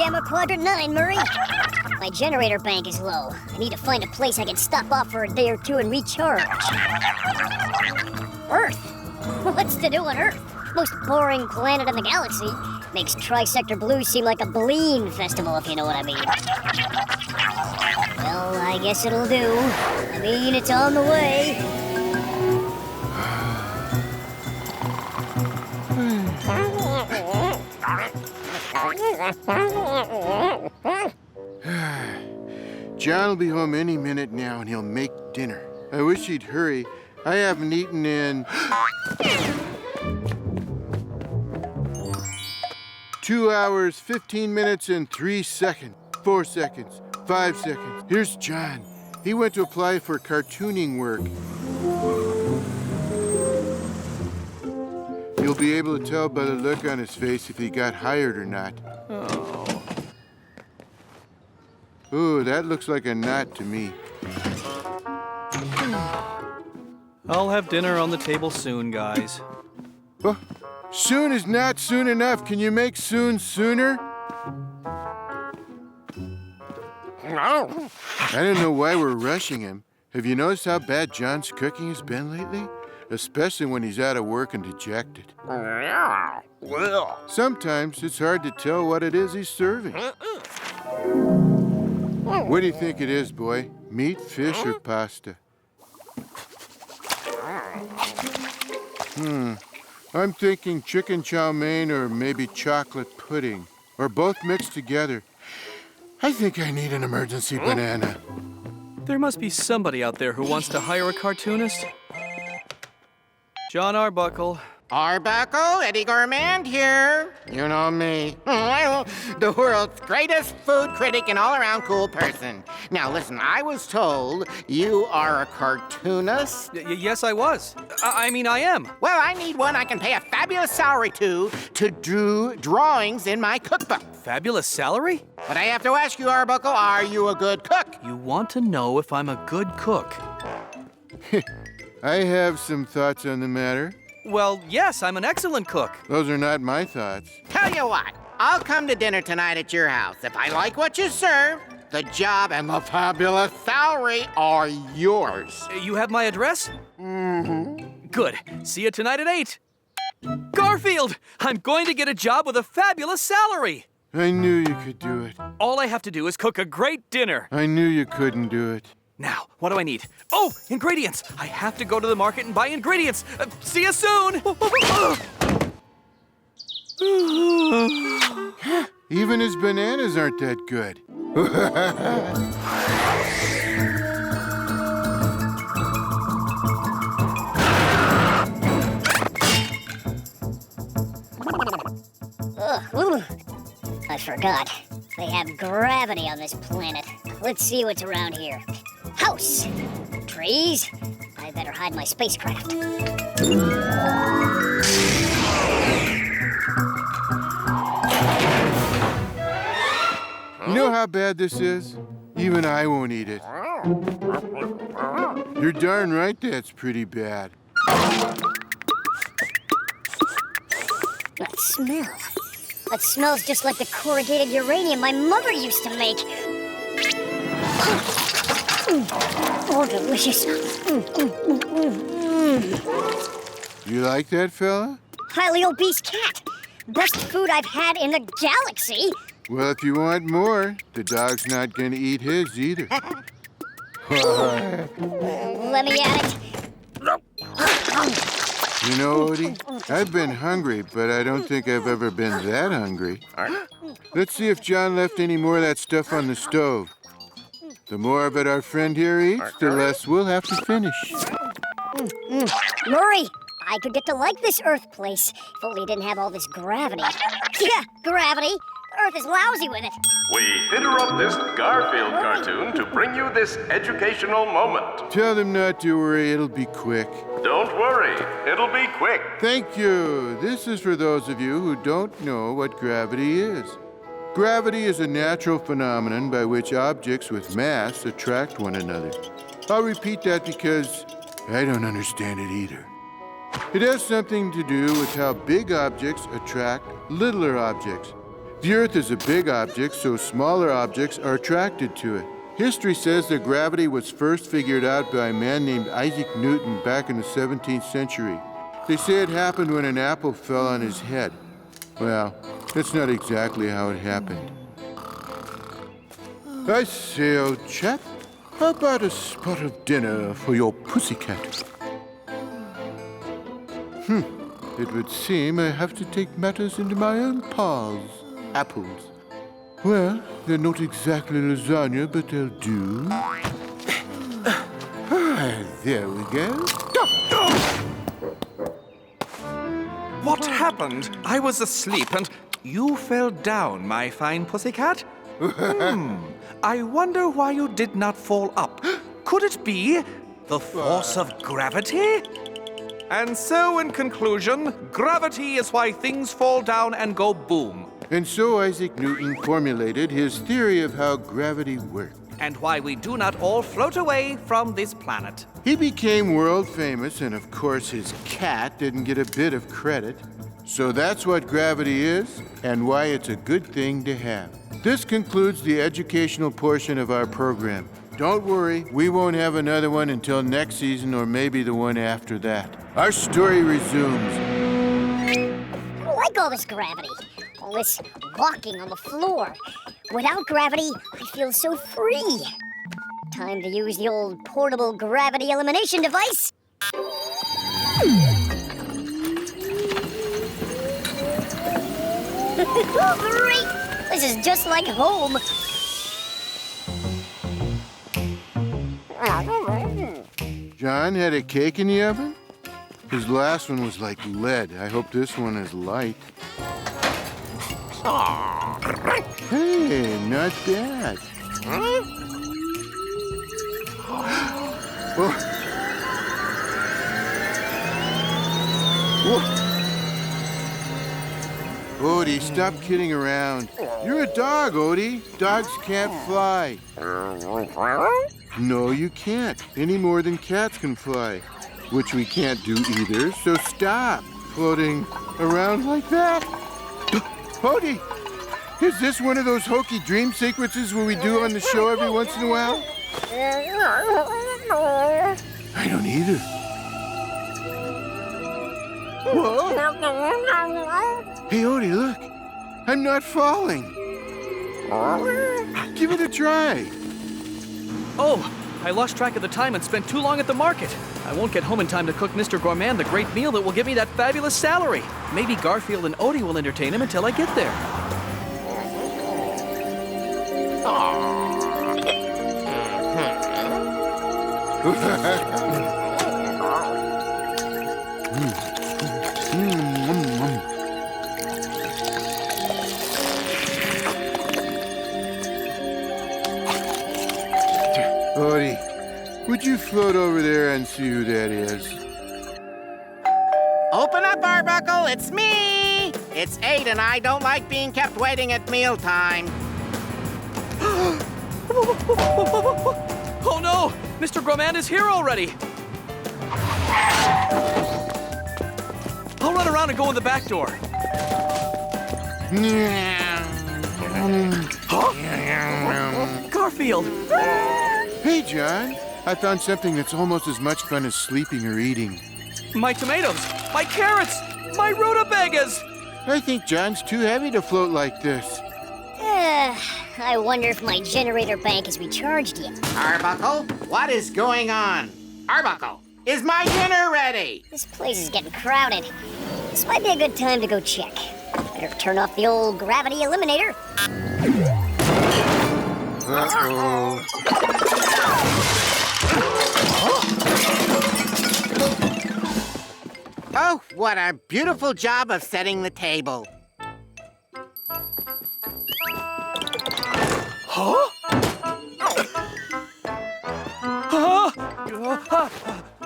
Gamma Quadrant 9, Murray. My generator bank is low. I need to find a place I can stop off for a day or two and recharge. Earth? What's to do on Earth? Most boring planet in the galaxy. Makes Trisector Blue seem like a Bleen festival, if you know what I mean. Well, I guess it'll do. I mean, it's on the way. John will be home any minute now, and he'll make dinner. I wish he'd hurry. I haven't eaten in 2 hours, 15 minutes, and 3 seconds. 4 seconds, 5 seconds. Here's John. He went to apply for cartooning work. You'll be able to tell by the look on his face if he got hired or not. Oh. Ooh, that looks like a knot to me. I'll have dinner on the table soon, guys. Oh, soon is not soon enough. Can you make soon sooner? No. I don't know why we're rushing him. Have you noticed how bad John's cooking has been lately? Especially when he's out of work and dejected. Yeah. Well. Sometimes it's hard to tell what it is he's serving. What do you think it is, boy? Meat, fish, or pasta? I'm thinking chicken chow mein or maybe chocolate pudding. Or both mixed together. I think I need an emergency banana. There must be somebody out there who wants to hire a cartoonist. John Arbuckle. Arbuckle, Eddie Gourmand here. You know me. The world's greatest food critic and all-around cool person. Now listen, I was told you are a cartoonist. Yes, I was. I mean, I am. Well, I need one I can pay a fabulous salary to do drawings in my cookbook. Fabulous salary? But I have to ask you, Arbuckle, are you a good cook? You want to know if I'm a good cook? I have some thoughts on the matter. Well, yes, I'm an excellent cook. Those are not my thoughts. Tell you what, I'll come to dinner tonight at your house. If I like what you serve, the job and the fabulous salary are yours. You have my address? Mm-hmm. Good. See you tonight at 8. Garfield! I'm going to get a job with a fabulous salary. I knew you could do it. All I have to do is cook a great dinner. I knew you couldn't do it. Now, what do I need? Oh, ingredients! I have to go to the market and buy ingredients. See you soon! Even his bananas aren't that good. I forgot. They have gravity on this planet. Let's see what's around here. House! Trees? I better hide my spacecraft. You know how bad this is? Even I won't eat it. You're darn right that's pretty bad. That smell. That smells just like the corrugated uranium my mother used to make. Oh, delicious. You like that, fella? Highly obese cat. Best food I've had in the galaxy. Well, if you want more, the dog's not going to eat his either. Let me at it. You know, Odie, I've been hungry, but I don't think I've ever been that hungry. Let's see if John left any more of that stuff on the stove. The more of it our friend here eats, the less we'll have to finish. Murray, I could get to like this Earth place if only it didn't have all this gravity. Yeah, gravity. Earth is lousy with it. We interrupt this Garfield cartoon to bring you this educational moment. Tell them not to worry, it'll be quick. Don't worry, it'll be quick. Thank you. This is for those of you who don't know what gravity is. Gravity is a natural phenomenon by which objects with mass attract one another. I'll repeat that because I don't understand it either. It has something to do with how big objects attract littler objects. The Earth is a big object, so smaller objects are attracted to it. History says that gravity was first figured out by a man named Isaac Newton back in the 17th century. They say it happened when an apple fell on his head. Well, that's not exactly how it happened. I say, old chap, how about a spot of dinner for your pussycat? It would seem I have to take matters into my own paws. Apples. Well, they're not exactly lasagna, but they'll do. There we go. What happened? I was asleep and you fell down, my fine pussycat. I wonder why you did not fall up. Could it be the force of gravity? And so, in conclusion, gravity is why things fall down and go boom. And so Isaac Newton formulated his theory of how gravity worked. And why we do not all float away from this planet. He became world famous, and of course his cat didn't get a bit of credit. So that's what gravity is, and why it's a good thing to have. This concludes the educational portion of our program. Don't worry, we won't have another one until next season or maybe the one after that. Our story resumes. I don't like all this gravity. All this walking on the floor. Without gravity, I feel so free. Time to use the old portable gravity elimination device. Great! This is just like home. John had a cake in the oven? His last one was like lead. I hope this one is light. Hey, not bad. Oh. Odie, stop kidding around. You're a dog, Odie. Dogs can't fly. No, you can't, any more than cats can fly. Which we can't do either, so stop floating around like that. Odie, is this one of those hokey dream sequences where we do on the show every once in a while? I don't either. Whoa! Hey, Odie, look. I'm not falling. Give it a try. Oh, I lost track of the time and spent too long at the market. I won't get home in time to cook Mr. Gourmand the great meal that will give me that fabulous salary. Maybe Garfield and Odie will entertain him until I get there. Odie, would you float over there and see who that is? Open up, Arbuckle, it's me! It's 8 and I don't like being kept waiting at mealtime. Oh no! Mr. Gourmand is here already! I'll run around and go in the back door. Huh? Garfield! Hey, John. I found something that's almost as much fun as sleeping or eating. My tomatoes! My carrots! My rutabagas! I think John's too heavy to float like this. I wonder if my generator bank is recharged yet. Arbuckle, what is going on? Arbuckle, is my dinner ready? This place is getting crowded. This might be a good time to go check. Better turn off the old gravity eliminator. Uh-oh. Oh, what a beautiful job of setting the table. Huh?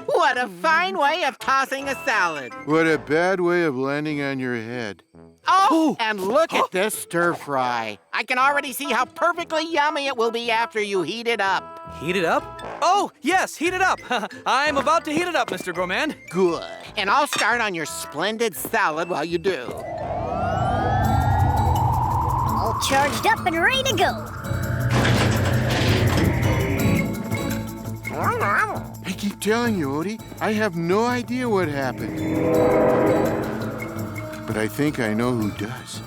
What a fine way of tossing a salad. What a bad way of landing on your head. Oh, and look at this stir fry. I can already see how perfectly yummy it will be after you heat it up. Heat it up? Oh, yes, heat it up. I'm about to heat it up, Mr. Gourmand. Good. And I'll start on your splendid salad while you do. charged up and ready to go. I keep telling you, Odie, I have no idea what happened. But I think I know who does.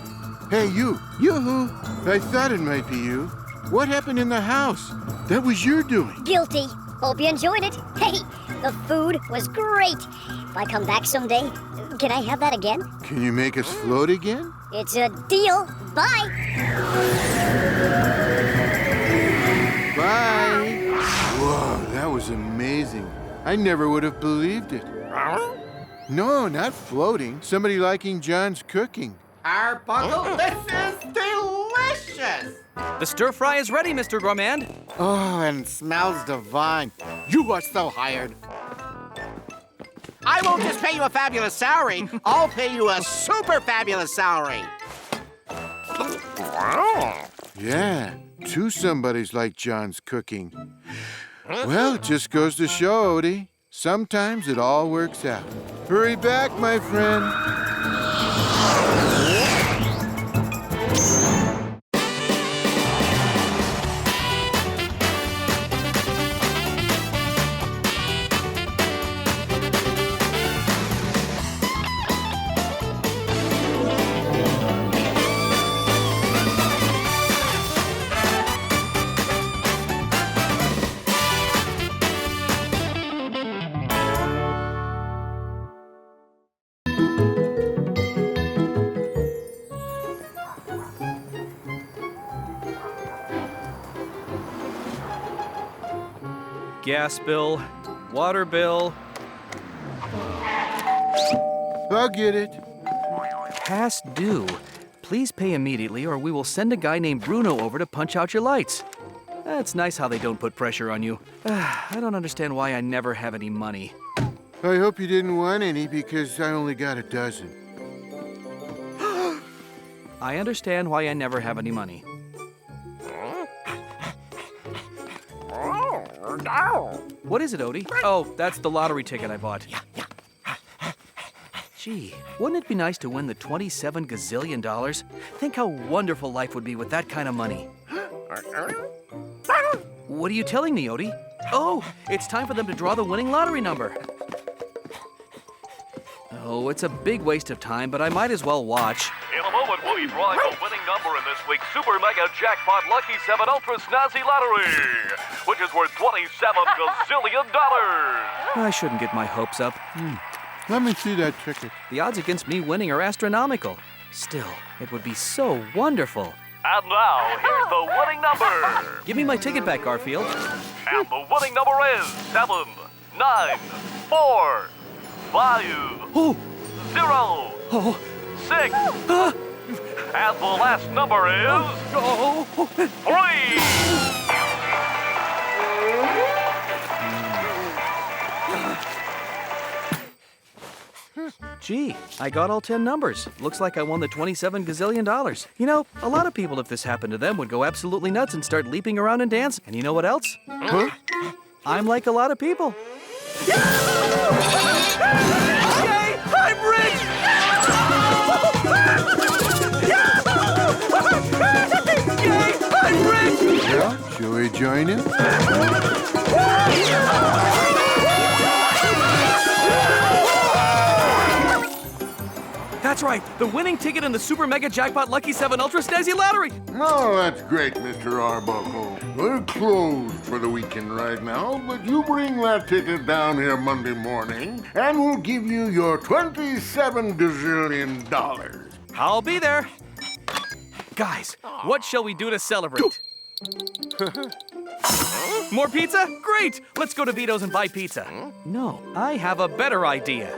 Hey, you who? I thought it might be you. What happened in the house? That was your doing. Guilty. Hope you enjoyed it. Hey, the food was great. If I come back someday, can I have that again? Can you make us float again? It's a deal. Bye. Bye. Whoa, that was amazing. I never would have believed it. No, not floating. Somebody liking John's cooking. Arbuckle, this is delicious! The stir fry is ready, Mr. Gourmand. Oh, and smells divine. You are so hired. I won't just pay you a fabulous salary, I'll pay you a super fabulous salary. Yeah, two somebodies like John's cooking. Well, it just goes to show, Odie. Sometimes it all works out. Hurry back, my friend. Gas bill, water bill. I'll get it. Past due. Please pay immediately or we will send a guy named Bruno over to punch out your lights. It's nice how they don't put pressure on you. I don't understand why I never have any money. I hope you didn't want any because I only got a dozen. I understand why I never have any money. What is it, Odie? Oh, that's the lottery ticket I bought. Gee, wouldn't it be nice to win the $27 gazillion? Think how wonderful life would be with that kind of money. What are you telling me, Odie? Oh, it's time for them to draw the winning lottery number. Oh, it's a big waste of time, but I might as well watch. In a moment, we'll be drawing the winning number in this week's Super Mega Jackpot Lucky 7 Ultra Snazzy Lottery, which is worth $27 gazillion. I shouldn't get my hopes up. Let me see that ticket. The odds against me winning are astronomical. Still, it would be so wonderful. And now, here's the winning number. Give me my ticket back, Garfield. And the winning number is 7, 9, 4, 5, Oh! 0, Oh! 6. And the last number is Oh! 3. Gee, I got all 10 numbers. Looks like I won the $27 gazillion. You know, a lot of people, if this happened to them, would go absolutely nuts and start leaping around and dancing. And you know what else? Huh? I'm like a lot of people. Yay! I'm rich! Yay! I'm rich! Well, shall we join him? That's right, the winning ticket in the Super Mega Jackpot Lucky 7 Ultra Snazzy Lottery. Oh, that's great, Mr. Arbuckle. We're closed for the weekend right now, but you bring that ticket down here Monday morning, and we'll give you your $27 gazillion. I'll be there. Guys, what shall we do to celebrate? More pizza? Great! Let's go to Vito's and buy pizza. No, I have a better idea.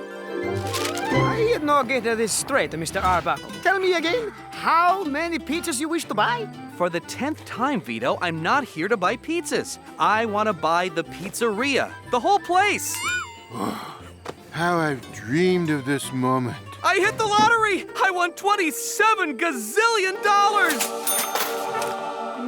I no get this straight, Mr. Arbuckle. Tell me again, how many pizzas you wish to buy? For the 10th time, Vito, I'm not here to buy pizzas. I want to buy the pizzeria, the whole place. How I've dreamed of this moment. I hit the lottery! I won $27 gazillion!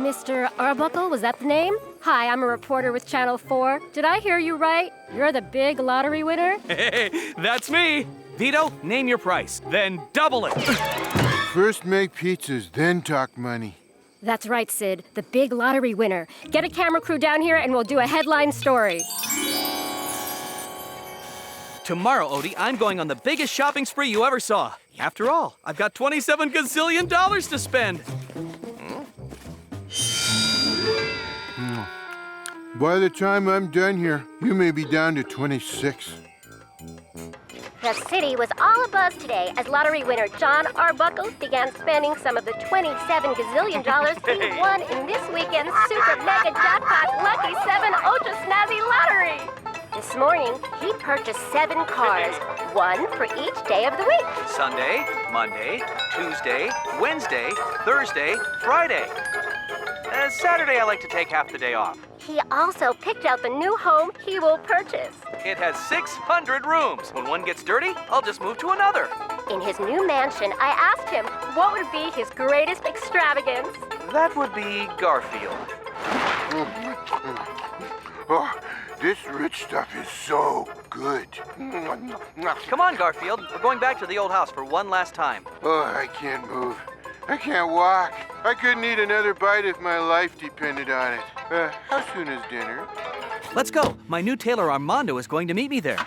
Mr. Arbuckle, was that the name? Hi, I'm a reporter with Channel 4. Did I hear you right? You're the big lottery winner? Hey, that's me. Vito, name your price, then double it. first make pizzas, then talk money. That's right, Sid. The big lottery winner. Get a camera crew down here and we'll do a headline story. Tomorrow, Odie, I'm going on the biggest shopping spree you ever saw. After all, I've got $27 gazillion to spend. By the time I'm done here, you may be down to 26. The city was all abuzz today as lottery winner John Arbuckle began spending some of the $27 gazillion he won in this weekend's Super Mega Jackpot Lucky 7 Ultra Snazzy Lottery. This morning, he purchased 7 cars, one for each day of the week. Sunday, Monday, Tuesday, Wednesday, Thursday, Friday. Saturday, I like to take half the day off. He also picked out the new home he will purchase. It has 600 rooms. When one gets dirty, I'll just move to another. In his new mansion, I asked him what would be his greatest extravagance. That would be Garfield. Oh, this rich stuff is so good. Come on, Garfield. We're going back to the old house for one last time. Oh, I can't move. I can't walk. I couldn't eat another bite if my life depended on it. How soon is dinner? Let's go. My new tailor Armando is going to meet me there.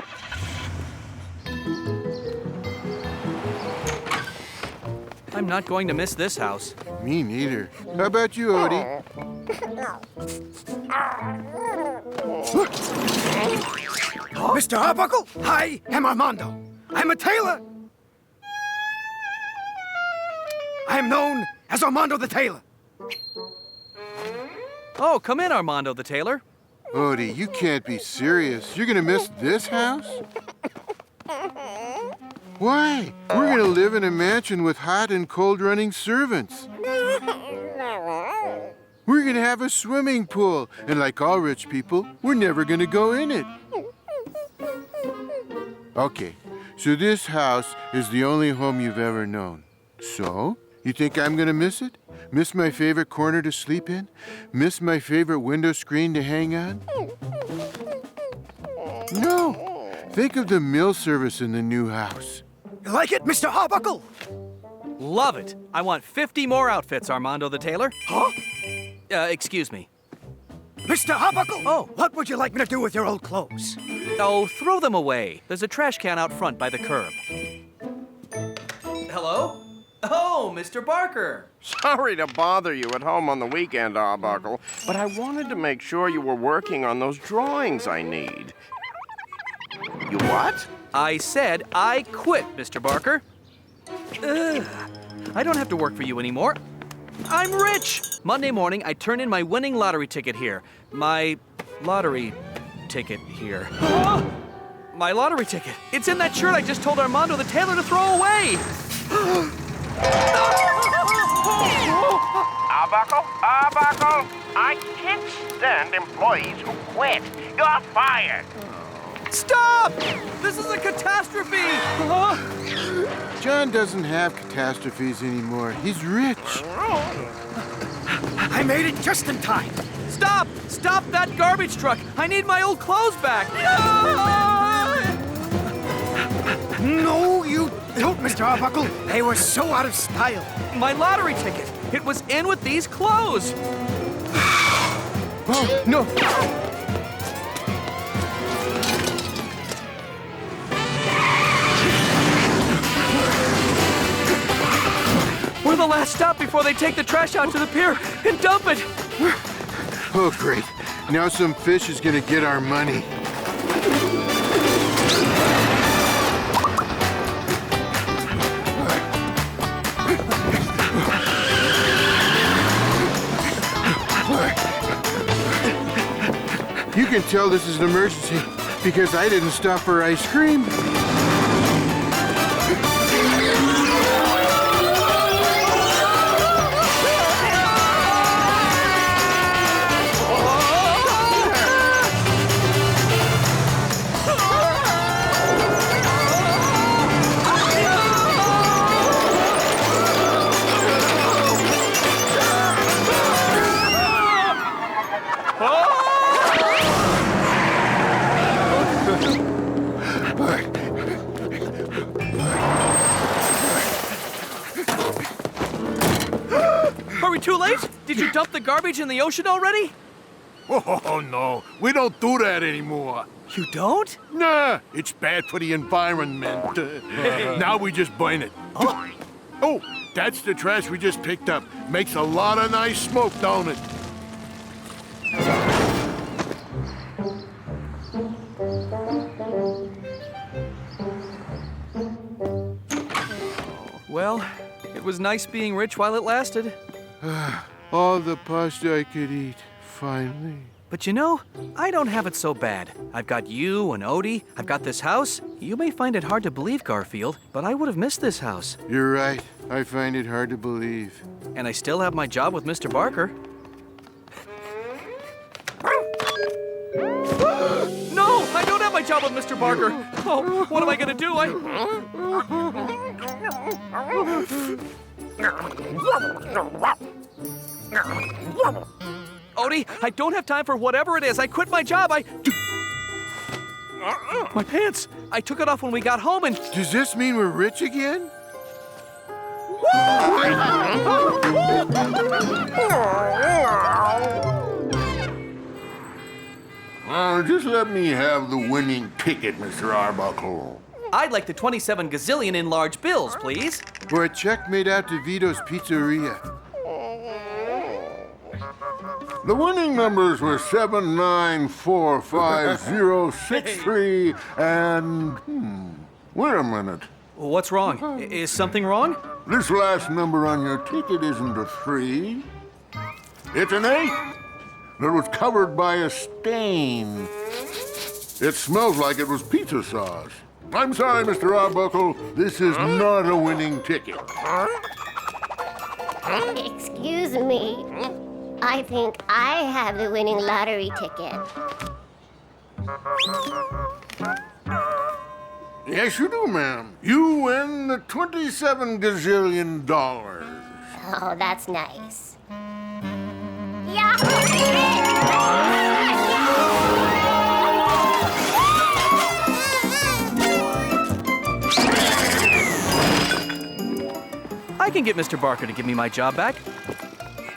I'm not going to miss this house. Me neither. How about you, Odie? Mr. Arbuckle, I am Armando. I'm a tailor. I am known as Armando the Tailor. Oh, come in, Armando the tailor. Odie, you can't be serious. You're gonna miss this house? Why? We're gonna live in a mansion with hot and cold running servants. We're gonna have a swimming pool, and like all rich people, we're never gonna go in it. Okay, so this house is the only home you've ever known. So, you think I'm gonna miss it? Miss my favorite corner to sleep in? Miss my favorite window screen to hang on? No. Think of the meal service in the new house. You like it, Mr. Arbuckle? Love it. I want 50 more outfits, Armando the tailor. Huh? Excuse me. Mr. Arbuckle? Oh. What would you like me to do with your old clothes? Oh, throw them away. There's a trash can out front by the curb. Hello? Oh, Mr. Barker. Sorry to bother you at home on the weekend, Arbuckle, but I wanted to make sure you were working on those drawings I need. You what? I said I quit, Mr. Barker. Ugh. I don't have to work for you anymore. I'm rich! Monday morning, I turn in my winning lottery ticket here. My lottery ticket here. My lottery ticket. It's in that shirt I just told Armando the tailor to throw away. Arbuckle, I can't stand employees who quit. You're fired. Stop! This is a catastrophe! John doesn't have catastrophes anymore. He's rich. I made it just in time. Stop! Stop that garbage truck! I need my old clothes back! No, you don't, Mr. Arbuckle. They were so out of style. My lottery ticket! It was in with these clothes! Oh, no! We're the last stop before they take the trash out to the pier and dump it! Oh, great. Now some fish is gonna get our money. You can tell this is an emergency because I didn't stop for ice cream. we too late? Did you dump the garbage in the ocean already? Oh, no. We don't do that anymore. You don't? Nah, it's bad for the environment. Now we just burn it. Oh, that's the trash we just picked up. Makes a lot of nice smoke, don't it? Well, it was nice being rich while it lasted. All the pasta I could eat, finally. But you know, I don't have it so bad. I've got you and Odie. I've got this house. You may find it hard to believe, Garfield, but I would have missed this house. You're right. I find it hard to believe. And I still have my job with Mr. Barker. No, I don't have my job with Mr. Barker. Oh, what am I gonna do? Odie, I don't have time for whatever it is. I quit my job. My pants. I took it off when we got home and... Does this mean we're rich again? Just let me have the winning ticket, Mr. Arbuckle. I'd like the 27 gazillion in large bills, please. For a check made out to Vito's Pizzeria. The winning numbers were 794563 and... wait a minute. What's wrong? Is something wrong? This last number on your ticket isn't a 3. It's an 8. It was covered by a stain. It smells like it was pizza sauce. I'm sorry, Mr. Arbuckle. This is not a winning ticket. Excuse me. I think I have the winning lottery ticket. Yes, you do, ma'am. You win the 27 gazillion dollars. Oh, that's nice. I can get Mr. Barker to give me my job back.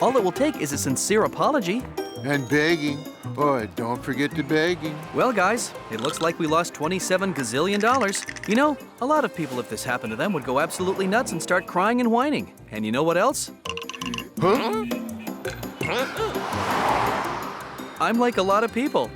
All it will take is a sincere apology. And begging. Oh, don't forget the begging. Well, guys, it looks like we lost 27 gazillion dollars. You know, a lot of people, if this happened to them, would go absolutely nuts and start crying and whining. And you know what else? Huh? I'm like a lot of people.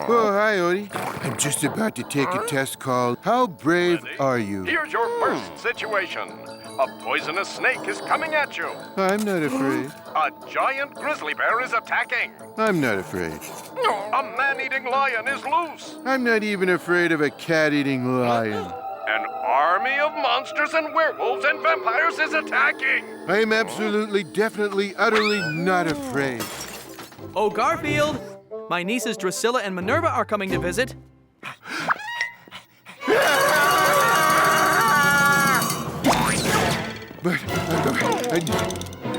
Oh, hi, Odie. I'm just about to take a test called How Brave Are You? Here's your first situation. A poisonous snake is coming at you. I'm not afraid. A giant grizzly bear is attacking. I'm not afraid. A man-eating lion is loose. I'm not even afraid of a cat-eating lion. An army of monsters and werewolves and vampires is attacking. I am absolutely, definitely, utterly not afraid. Oh, Garfield! My nieces Drusilla and Minerva are coming to visit. But,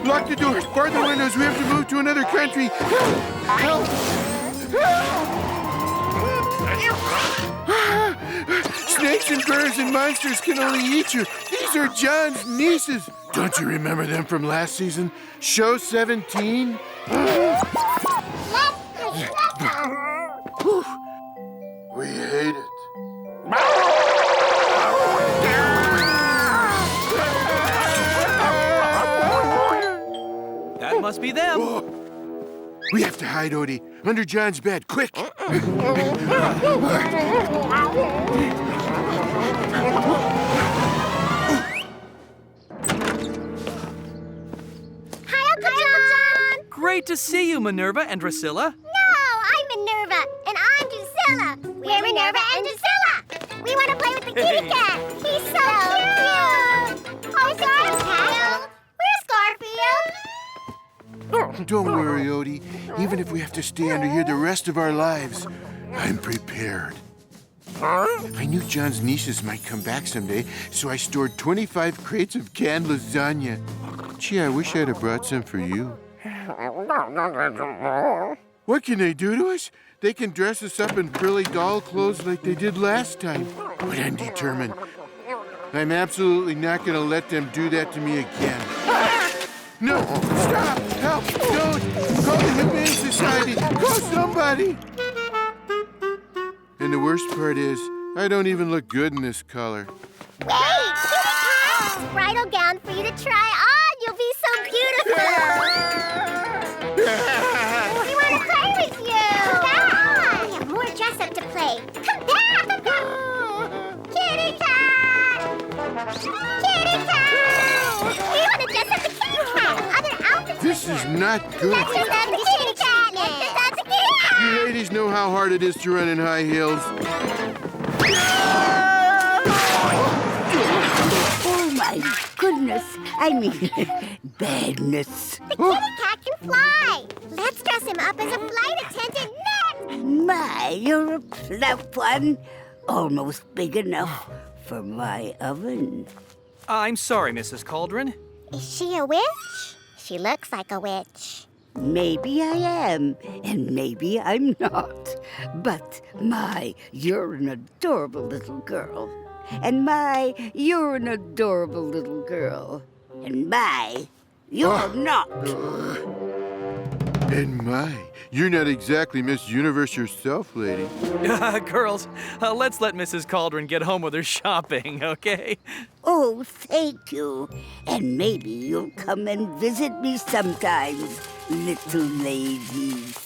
lock the doors, bar the windows, we have to move to another country. Help! Snakes and birds and monsters can only eat you. These are John's nieces. Don't you remember them from last season? Show 17? We hate it. That must be them. Oh. We have to hide, Odie. Under John's bed, quick. great to see you, Minerva and Drusilla. No, I'm Minerva, and I'm Drusilla. We're Minerva and Drusilla. We want to play with the kitty cat. He's so cute. Oh, Garfield. Where's Garfield? Don't worry, Odie. Even if we have to stay under here the rest of our lives, I'm prepared. I knew John's nieces might come back someday, so I stored 25 crates of canned lasagna. Gee, I wish I'd have brought some for you. What can they do to us? They can dress us up in frilly doll clothes like they did last time. But I'm determined. I'm absolutely not going to let them do that to me again. No! Stop! Help! Don't! Call the Humane Society! Call somebody! And the worst part is, I don't even look good in this color. Wait, kitty cat! Bridal gown for you to try on. You'll be so beautiful. We want to play with you. Come back. We have more dress up to play. Come back. Kitty cat. Kitty cat. We want to dress up the kitty cat. Other outfits. This is not good. Let's dress up the kitty cat. Let's dress up the kitty cat. You ladies know how hard it is to run in high heels. Oh my goodness. I mean, badness. The kitty cat can fly. Let's dress him up as a flight attendant next. My, you're a plump one. Almost big enough for my oven. I'm sorry, Mrs. Cauldron. Is she a witch? She looks like a witch. Maybe I am, and maybe I'm not. But my, you're an adorable little girl. And my, you're an adorable little girl. And my, you're not. And my, you're not exactly Miss Universe yourself, lady. Girls, let's let Mrs. Cauldron get home with her shopping, okay? Oh, thank you. And maybe you'll come and visit me sometimes, little ladies.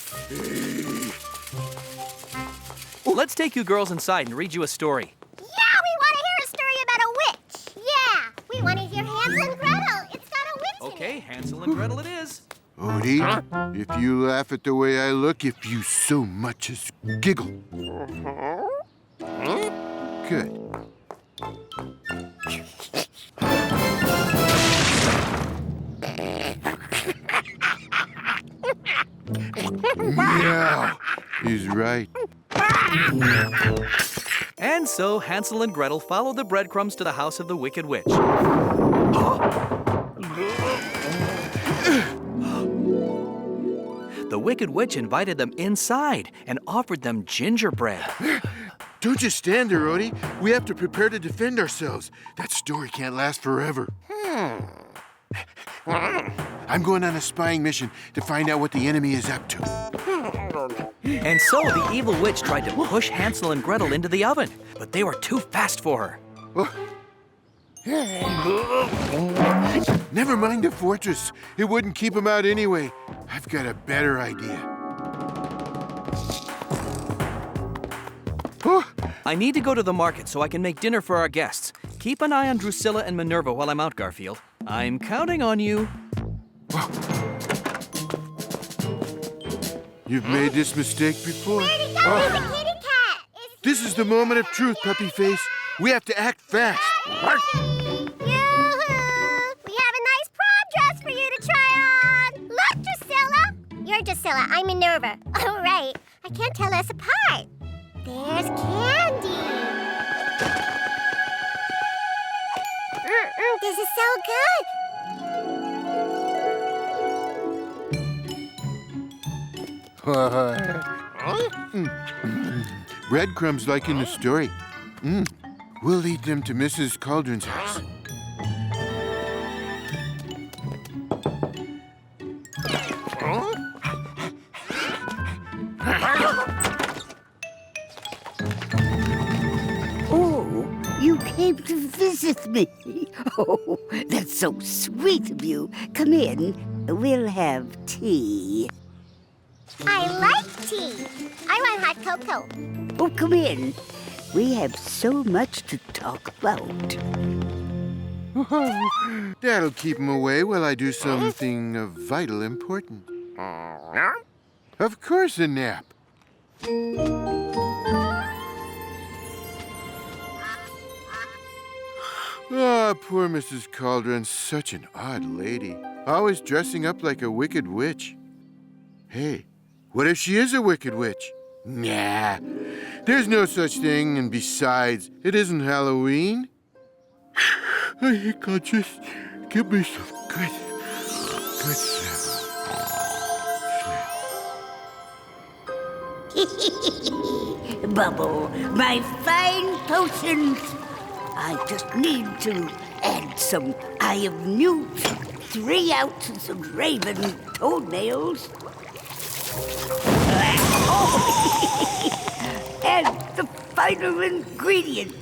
Let's take you girls inside and read you a story. Yeah, we want to hear a story about a witch. Yeah, we want to hear Hansel and Gretel. It's got a witch Okay, Hansel and Gretel it is. Odie, if you laugh at the way I look, if you so much as giggle. Good. Meow. He's right. And so Hansel and Gretel followed the breadcrumbs to the house of the Wicked Witch. The Wicked Witch invited them inside and offered them gingerbread. Don't just stand there, Odie. We have to prepare to defend ourselves. That story can't last forever. I'm going on a spying mission to find out what the enemy is up to. And so the evil witch tried to push Hansel and Gretel into the oven, but they were too fast for her. Never mind the fortress. It wouldn't keep him out anyway. I've got a better idea. I need to go to the market so I can make dinner for our guests. Keep an eye on Drusilla and Minerva while I'm out, Garfield. I'm counting on you. You've made this mistake before. Where'd he go? He's a kitty cat. This is the moment of truth, puppy face. We have to act fast. Yoo-hoo! We have a nice prom dress for you to try on. Look, Drusilla. You're Drusilla. I'm Minerva. Oh, right. I can't tell us apart. There's candy. This is so good. Breadcrumbs like in the story. We'll lead them to Mrs. Cauldron's house. Oh, you came to visit me. Oh, that's so sweet of you. Come in. We'll have tea. I like tea. I want hot cocoa. Oh, come in. We have so much to talk about. That'll keep him away while I do something of vital importance. Of course a nap. Ah, poor Mrs. Cauldron, such an odd lady. Always dressing up like a wicked witch. Hey, what if she is a wicked witch? Nah, there's no such thing, and besides, it isn't Halloween. I think I'll just give me some good sleep. Bubble, my fine potions. I just need to add some eye of newt, 3 ounces of raven toenails, and the final ingredient,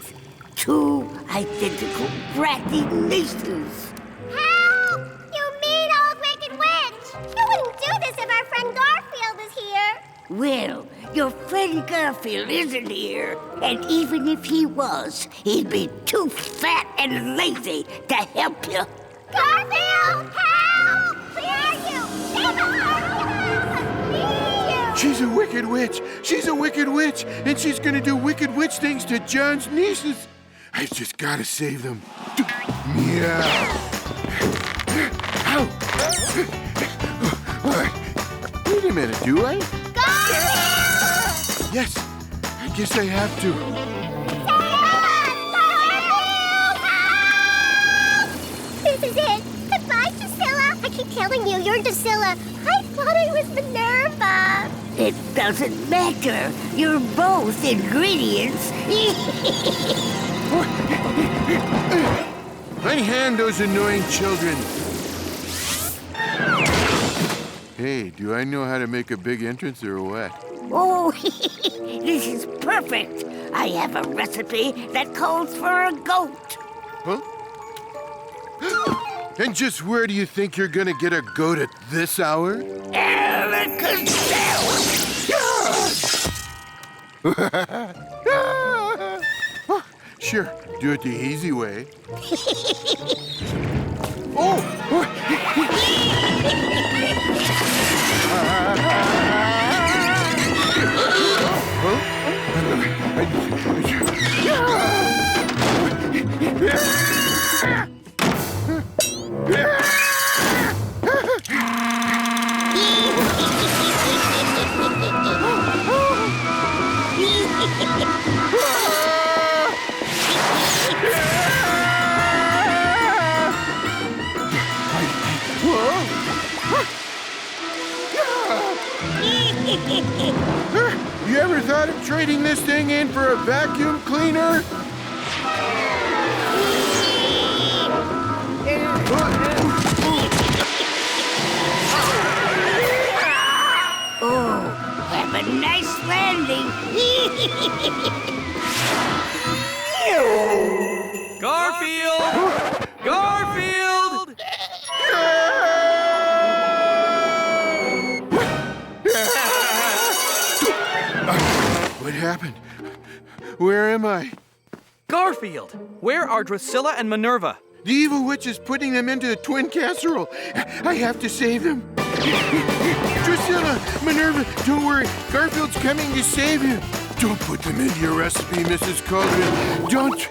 2 identical bratty nieces. Help! You mean old wicked witch! You wouldn't do this if our friend Garfield was here. Well, your friend Garfield isn't here, and even if he was, he'd be too fat and lazy to help you. Garfield! Help! Where are you? Save us, Garfield! Please! She's a wicked witch. She's a wicked witch, and she's gonna do wicked witch things to John's nieces. I've just gotta save them. Meow. Ow! Wait a minute, do I? Yes, I guess I have to. This is it. Goodbye, Drusilla. I keep telling you, you're Drusilla. I thought I was Minerva. It doesn't matter. You're both ingredients. Unhand those annoying children. Hey, do I know how to make a big entrance or what? Oh, this is perfect. I have a recipe that calls for a goat. Huh? And just where do you think you're gonna get a goat at this hour? Sure, do it the easy way. You ever thought of trading this thing in for a vacuum cleaner? Oh, have a nice landing. Garfield! Garfield! What happened? Where am I? Garfield! Where are Drusilla and Minerva? The evil witch is putting them into a twin casserole. I have to save them. Drusilla, Minerva, don't worry. Garfield's coming to save you. Don't put them into your recipe, Mrs. Cauldron. Don't.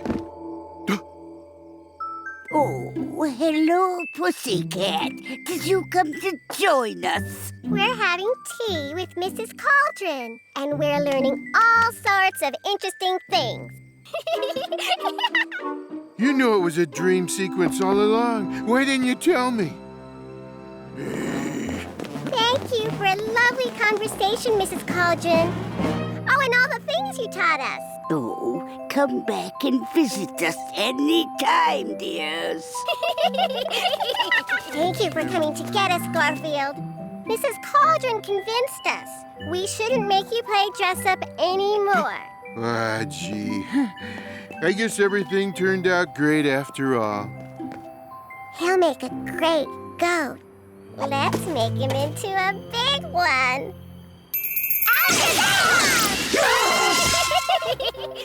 Oh, hello, Pussycat. Did you come to join us? We're having tea with Mrs. Cauldron, and we're learning all sorts of interesting things. You know it was a dream sequence all along. Why didn't you tell me? Thank you for a lovely conversation, Mrs. Cauldron. Oh, and all the things you taught us. Oh, come back and visit us any time, dears. Thank you for coming to get us, Garfield. Mrs. Cauldron convinced us. We shouldn't make you play dress-up anymore. Ah, gee. I guess everything turned out great after all. He'll make a great goat. Let's make him into a big one.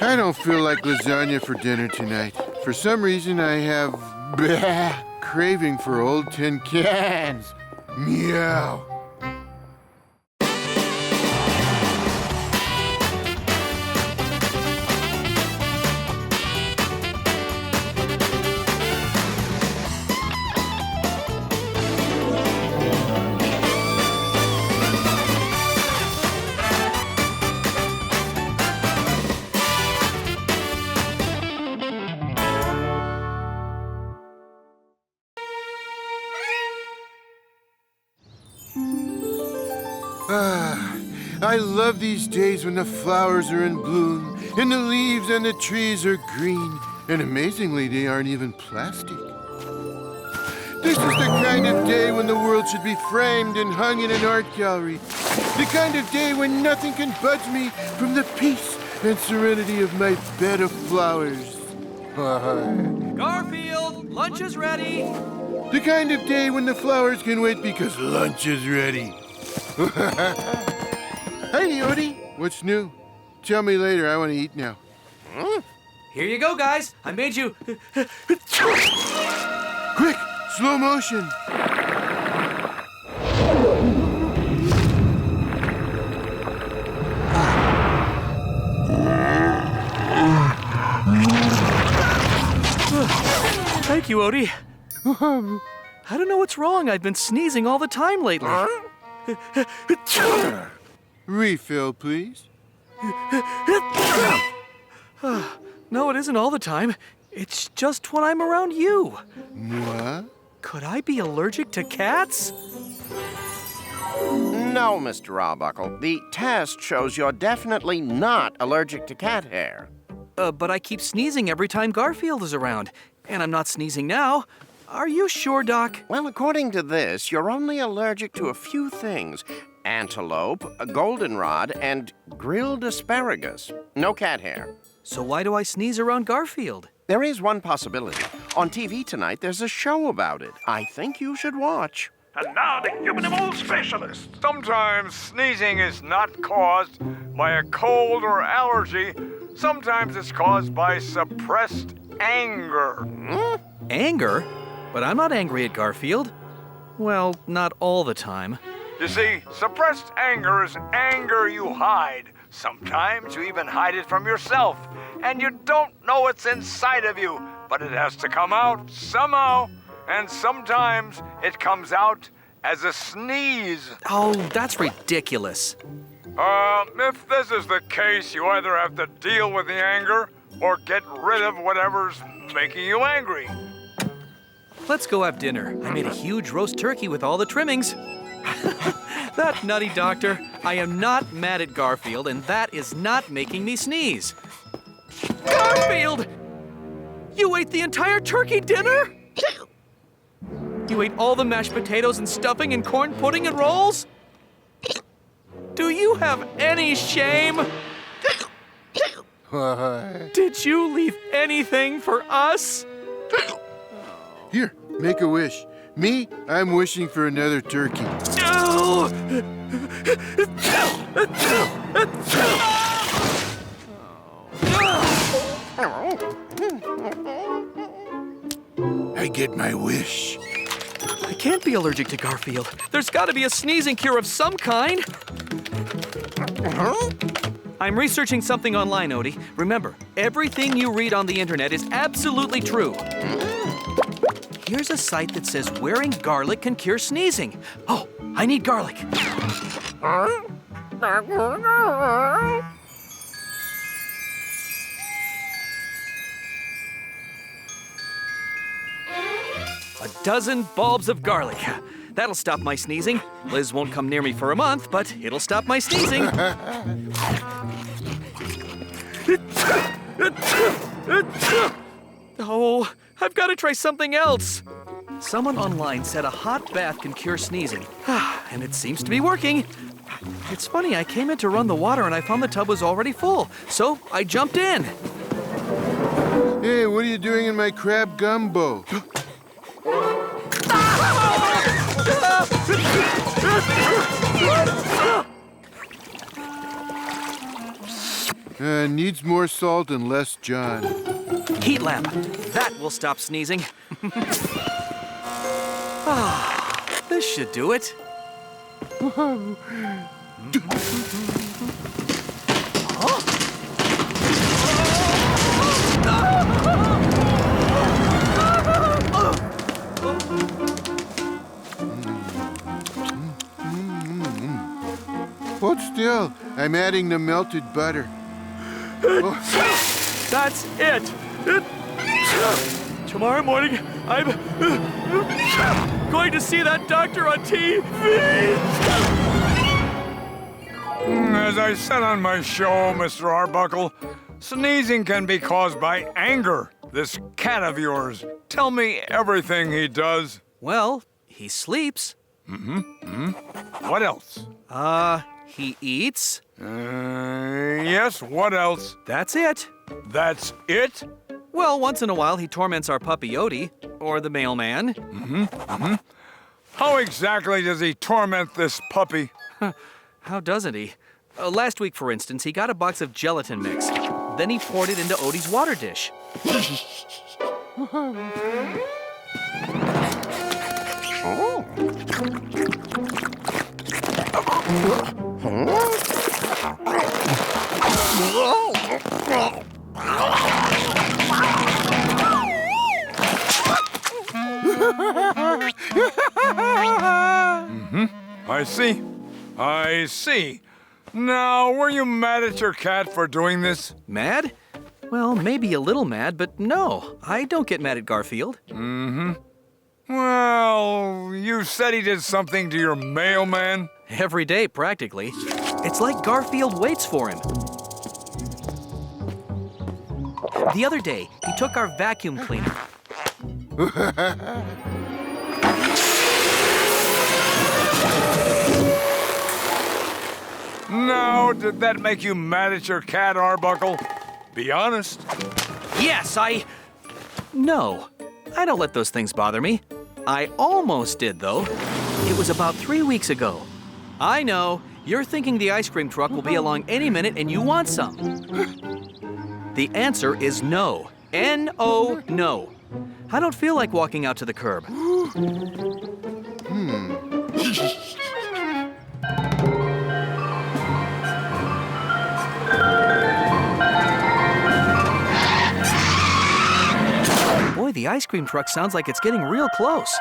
I don't feel like lasagna for dinner tonight. For some reason, I have craving for old tin cans. Meow. I love these days when the flowers are in bloom, and the leaves and the trees are green, and amazingly, they aren't even plastic. This is the kind of day when the world should be framed and hung in an art gallery. The kind of day when nothing can budge me from the peace and serenity of my bed of flowers. Garfield, lunch is ready. The kind of day when the flowers can wait because lunch is ready. Hey, Odie, what's new? Tell me later, I want to eat now. Here you go, guys. I made you... Quick, slow motion. Thank you, Odie. I don't know what's wrong. I've been sneezing all the time lately. Refill, please. No, it isn't all the time. It's just when I'm around you. What? Could I be allergic to cats? No, Mr. Arbuckle. The test shows you're definitely not allergic to cat hair. But I keep sneezing every time Garfield is around. And I'm not sneezing now. Are you sure, Doc? Well, according to this, you're only allergic to a few things. Antelope, goldenrod, and grilled asparagus. No cat hair. So why do I sneeze around Garfield? There is one possibility. On TV tonight, there's a show about it. I think you should watch. And now the human evolved specialist. Sometimes sneezing is not caused by a cold or allergy. Sometimes it's caused by suppressed anger. Anger? But I'm not angry at Garfield. Well, not all the time. You see, suppressed anger is anger you hide. Sometimes you even hide it from yourself, and you don't know what's inside of you, but it has to come out somehow. And sometimes it comes out as a sneeze. Oh, that's ridiculous. If this is the case, you either have to deal with the anger or get rid of whatever's making you angry. Let's go have dinner. I made a huge roast turkey with all the trimmings. That nutty doctor. I am not mad at Garfield, and that is not making me sneeze. Garfield! You ate the entire turkey dinner? You ate all the mashed potatoes and stuffing and corn pudding and rolls? Do you have any shame? Did you leave anything for us? Here, make a wish. Me, I'm wishing for another turkey. No! I get my wish. I can't be allergic to Garfield. There's got to be a sneezing cure of some kind. I'm researching something online, Odie. Remember, everything you read on the internet is absolutely true. Here's a site that says wearing garlic can cure sneezing. Oh, I need garlic. A dozen bulbs of garlic. That'll stop my sneezing. Liz won't come near me for a month, but it'll stop my sneezing. Oh, I've got to try something else. Someone online said a hot bath can cure sneezing, and it seems to be working. It's funny, I came in to run the water and I found the tub was already full, so I jumped in. Hey, what are you doing in my crab gumbo? Needs more salt and less John. Heat lamp. That will stop sneezing. This should do it. Hold still. I'm adding the melted butter. That's it. Tomorrow morning, I'm going to see that doctor on TV. As I said on my show, Mr. Arbuckle, sneezing can be caused by anger. This cat of yours, tell me everything he does. Well, he sleeps. What else? He eats. Yes, what else? That's it. That's it? Well, once in a while he torments our puppy Odie, or the mailman. How exactly does he torment this puppy? How doesn't he? Last week, for instance, he got a box of gelatin mix. Then he poured it into Odie's water dish. I see. Now, were you mad at your cat for doing this? Mad? Well, maybe a little mad, but no, I don't get mad at Garfield. Well, you said he did something to your mailman? Every day, practically. It's like Garfield waits for him. The other day, he took our vacuum cleaner. Now, did that make you mad at your cat, Arbuckle? Be honest. Yes, No, I don't let those things bother me. I almost did, though. It was about 3 weeks ago. I know, you're thinking the ice cream truck will be along any minute and you want some. The answer is no. N-O, no. I don't feel like walking out to the curb. Boy, the ice cream truck sounds like it's getting real close.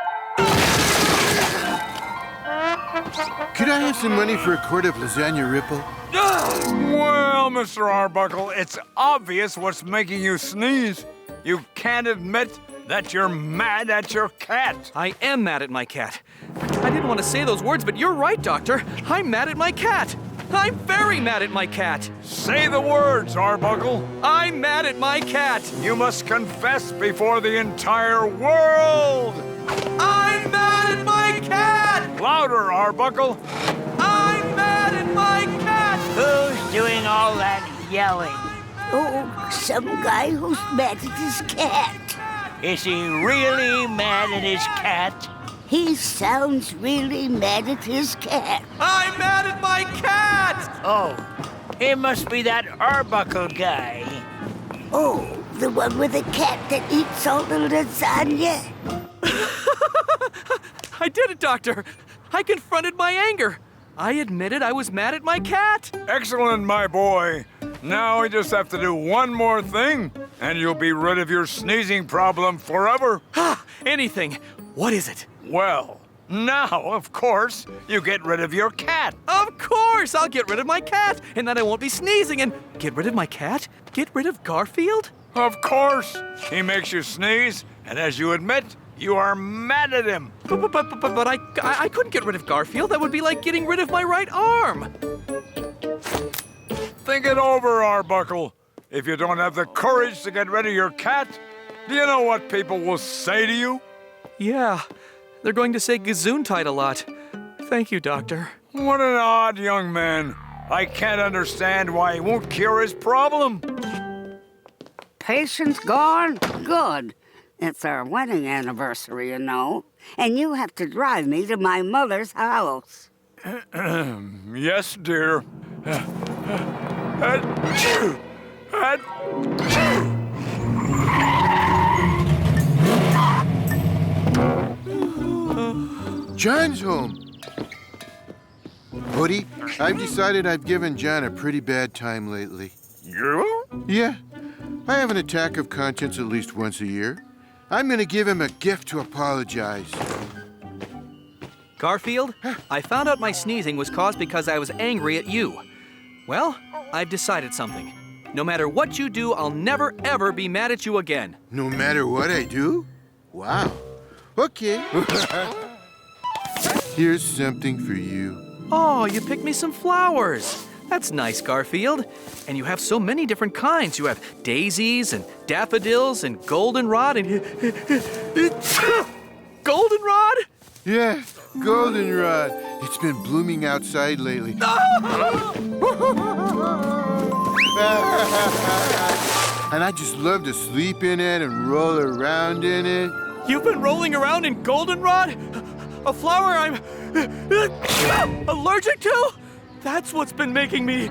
Could I have some money for a quart of lasagna Ripple? Well, Mr. Arbuckle, it's obvious what's making you sneeze. You can't admit that you're mad at your cat. I am mad at my cat. I didn't want to say those words, but you're right, Doctor. I'm mad at my cat. I'm very mad at my cat. Say the words, Arbuckle. I'm mad at my cat. You must confess before the entire world. I'm mad at my cat. Louder, Arbuckle. I'm mad at my cat. Who's doing all that yelling? Oh, some guy who's mad at his cat. Is he really mad at his cat? He sounds really mad at his cat. I'm mad at my cat! Oh, it must be that Arbuckle guy. Oh, the one with the cat that eats all the lasagna? I did it, Doctor. I confronted my anger. I admitted I was mad at my cat. Excellent, my boy. Now we just have to do one more thing, and you'll be rid of your sneezing problem forever. Anything. What is it? Well, now, of course, you get rid of your cat. Of course! I'll get rid of my cat, and then I won't be sneezing, and get rid of my cat? Get rid of Garfield? Of course. He makes you sneeze, and as you admit, you are mad at him. But I couldn't get rid of Garfield. That would be like getting rid of my right arm. Think it over, Arbuckle. If you don't have the courage to get rid of your cat, do you know what people will say to you? Yeah, they're going to say Gesundheit a lot. Thank you, Doctor. What an odd young man. I can't understand why he won't cure his problem. Patient's gone? Good. It's our wedding anniversary, you know. And you have to drive me to my mother's house. Yes, dear. John's home. Odie, I've decided I've given John a pretty bad time lately. You? Yeah. I have an attack of conscience at least once a year. I'm gonna give him a gift to apologize. Garfield, I found out my sneezing was caused because I was angry at you. Well, I've decided something. No matter what you do, I'll never, ever be mad at you again. No matter what I do? Wow. Okay. Here's something for you. Oh, you picked me some flowers. That's nice, Garfield. And you have so many different kinds. You have daisies and daffodils and goldenrod and... goldenrod? Yeah, goldenrod. It's been blooming outside lately. And I just love to sleep in it and roll around in it. You've been rolling around in goldenrod? A flower I'm allergic to? That's what's been making me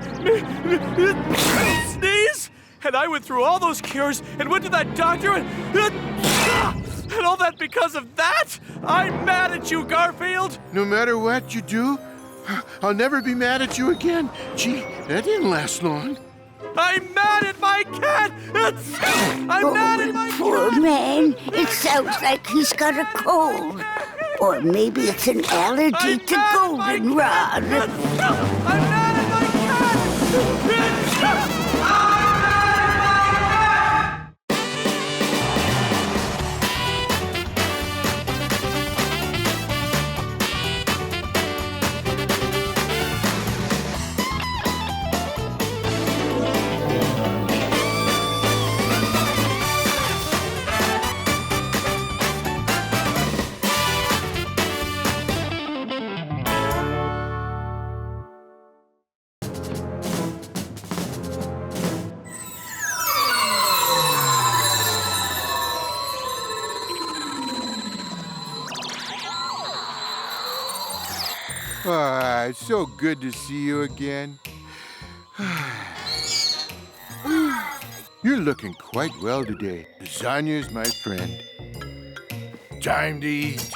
sneeze? And I went through all those cures and went to that doctor and all that because of that? I'm mad at you, Garfield. No matter what you do, I'll never be mad at you again. Gee, that didn't last long. I'm mad at my cat! I'm mad at my Poor cat! man. It sounds like he's got a cold. Or maybe it's an allergy to goldenrod. I'm mad at my cat! Ah, it's so good to see you again. You're looking quite well today. Lasagna's my friend. Time to eat.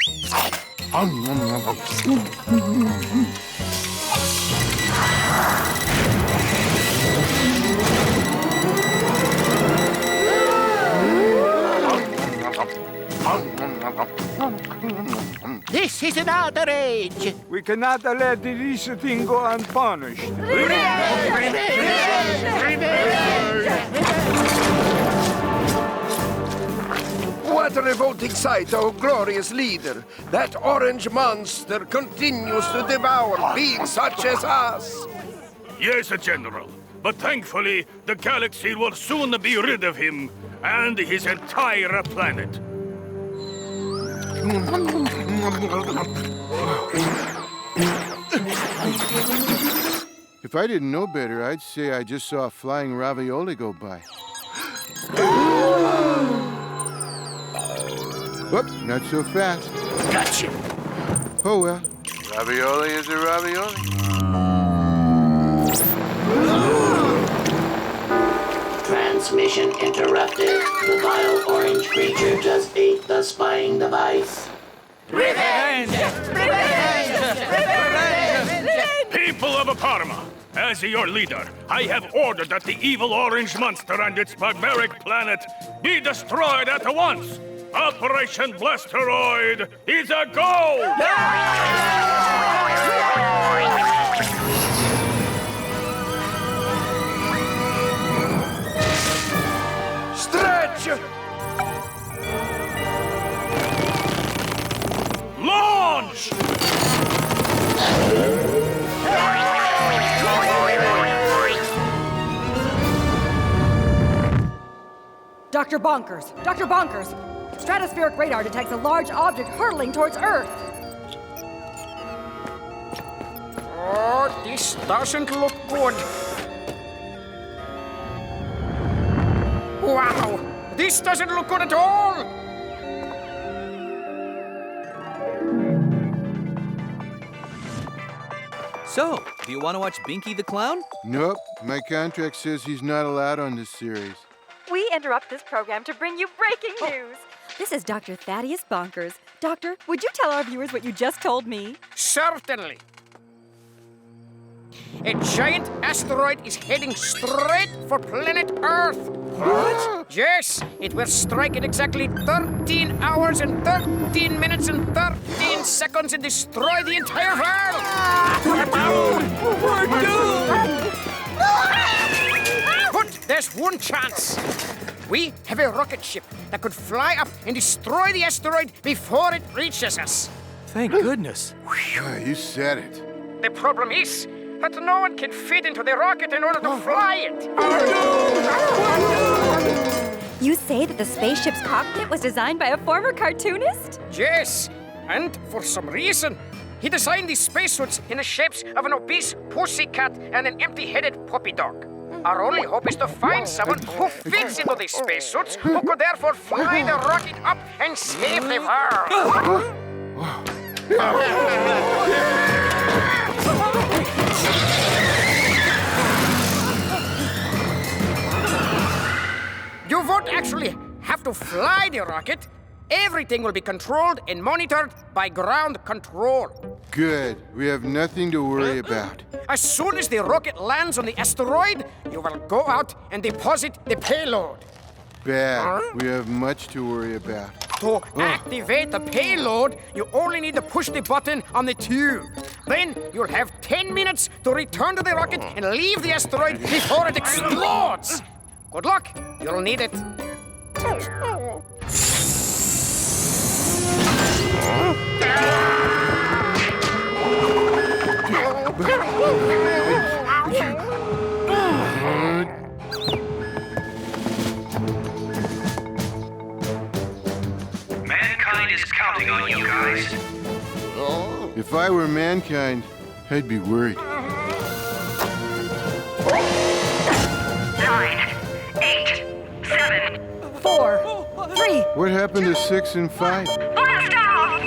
This is an outrage! We cannot let this thing go unpunished. What a revolting sight, oh glorious leader! That orange monster continues to devour beings such as us! Yes, General. But thankfully, the galaxy will soon be rid of him and his entire planet. If I didn't know better, I'd say I just saw a flying ravioli go by. Whoop, not so fast. Gotcha. Oh well, ravioli is a ravioli. Transmission interrupted. The vile orange creature just ate the spying device. Revenge! People of Parma, as your leader, I have ordered that the evil orange monster and its barbaric planet be destroyed at once. Operation Blasteroid is a go! Stretch! Launch! Dr. Bonkers! Dr. Bonkers! Stratospheric radar detects a large object hurtling towards Earth. Oh, this doesn't look good. Wow! This doesn't look good at all! So, do you want to watch Binky the Clown? Nope, my contract says he's not allowed on this series. We interrupt this program to bring you breaking news. This is Dr. Thaddeus Bonkers. Doctor, would you tell our viewers what you just told me? Certainly. A giant asteroid is heading straight for planet Earth. What? Yes, it will strike in exactly 13 hours and 13 minutes and 13 seconds and destroy the entire world. We're doomed! But there's one chance. We have a rocket ship that could fly up and destroy the asteroid before it reaches us. Thank goodness. You said it. The problem is, but no one can fit into the rocket in order to fly it. You say that the spaceship's cockpit was designed by a former cartoonist? Yes, and for some reason, he designed these spacesuits in the shapes of an obese pussycat and an empty-headed puppy dog. Our only hope is to find someone who fits into these spacesuits, who could therefore fly the rocket up and save the world. You won't actually have to fly the rocket. Everything will be controlled and monitored by ground control. Good. We have nothing to worry about. As soon as the rocket lands on the asteroid, you will go out and deposit the payload. Bad. We have much to worry about. To activate the payload, you only need to push the button on the tube. Then you'll have 10 minutes to return to the rocket and leave the asteroid before it explodes. Good luck. You'll need it. Mankind is counting on you guys. If I were mankind, I'd be worried. 9, 8, 7, 4, 3. What happened to 6 and 5? blast off!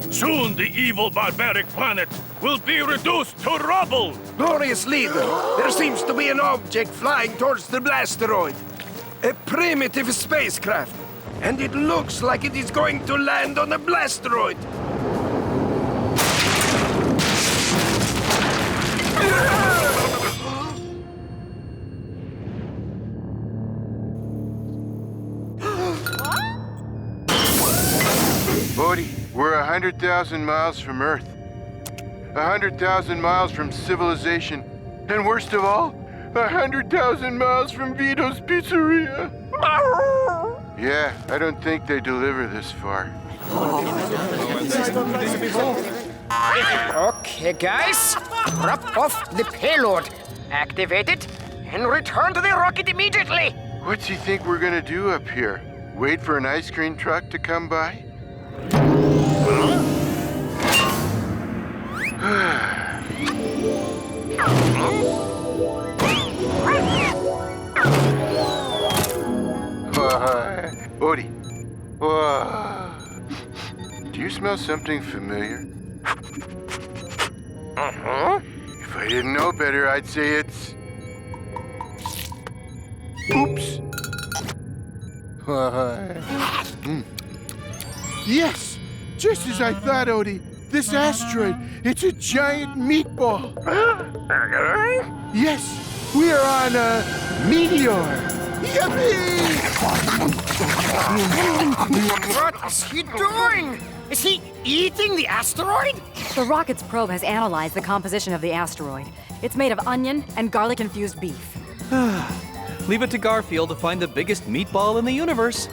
Soon the evil barbaric planet will be reduced to rubble! Glorious leader, there seems to be an object flying towards the blasteroid. A primitive spacecraft. And it looks like it is going to land on the blasteroid. Odie, we're 100,000 miles from Earth. 100,000 miles from civilization. And worst of all, 100,000 miles from Vito's Pizzeria. Yeah, I don't think they deliver this far. Okay, guys. Drop off the payload. Activate it and return to the rocket immediately. What's he think we're gonna do up here? Wait for an ice cream truck to come by? Odie. Do you smell something familiar? If I didn't know better, I'd say it's... Oops. Yes! Just as I thought, Odie. This asteroid, it's a giant meatball. Yes, we are on a meteor. Yippee! What is he doing? Is he eating the asteroid? The rocket's probe has analyzed the composition of the asteroid. It's made of onion and garlic-infused beef. Leave it to Garfield to find the biggest meatball in the universe.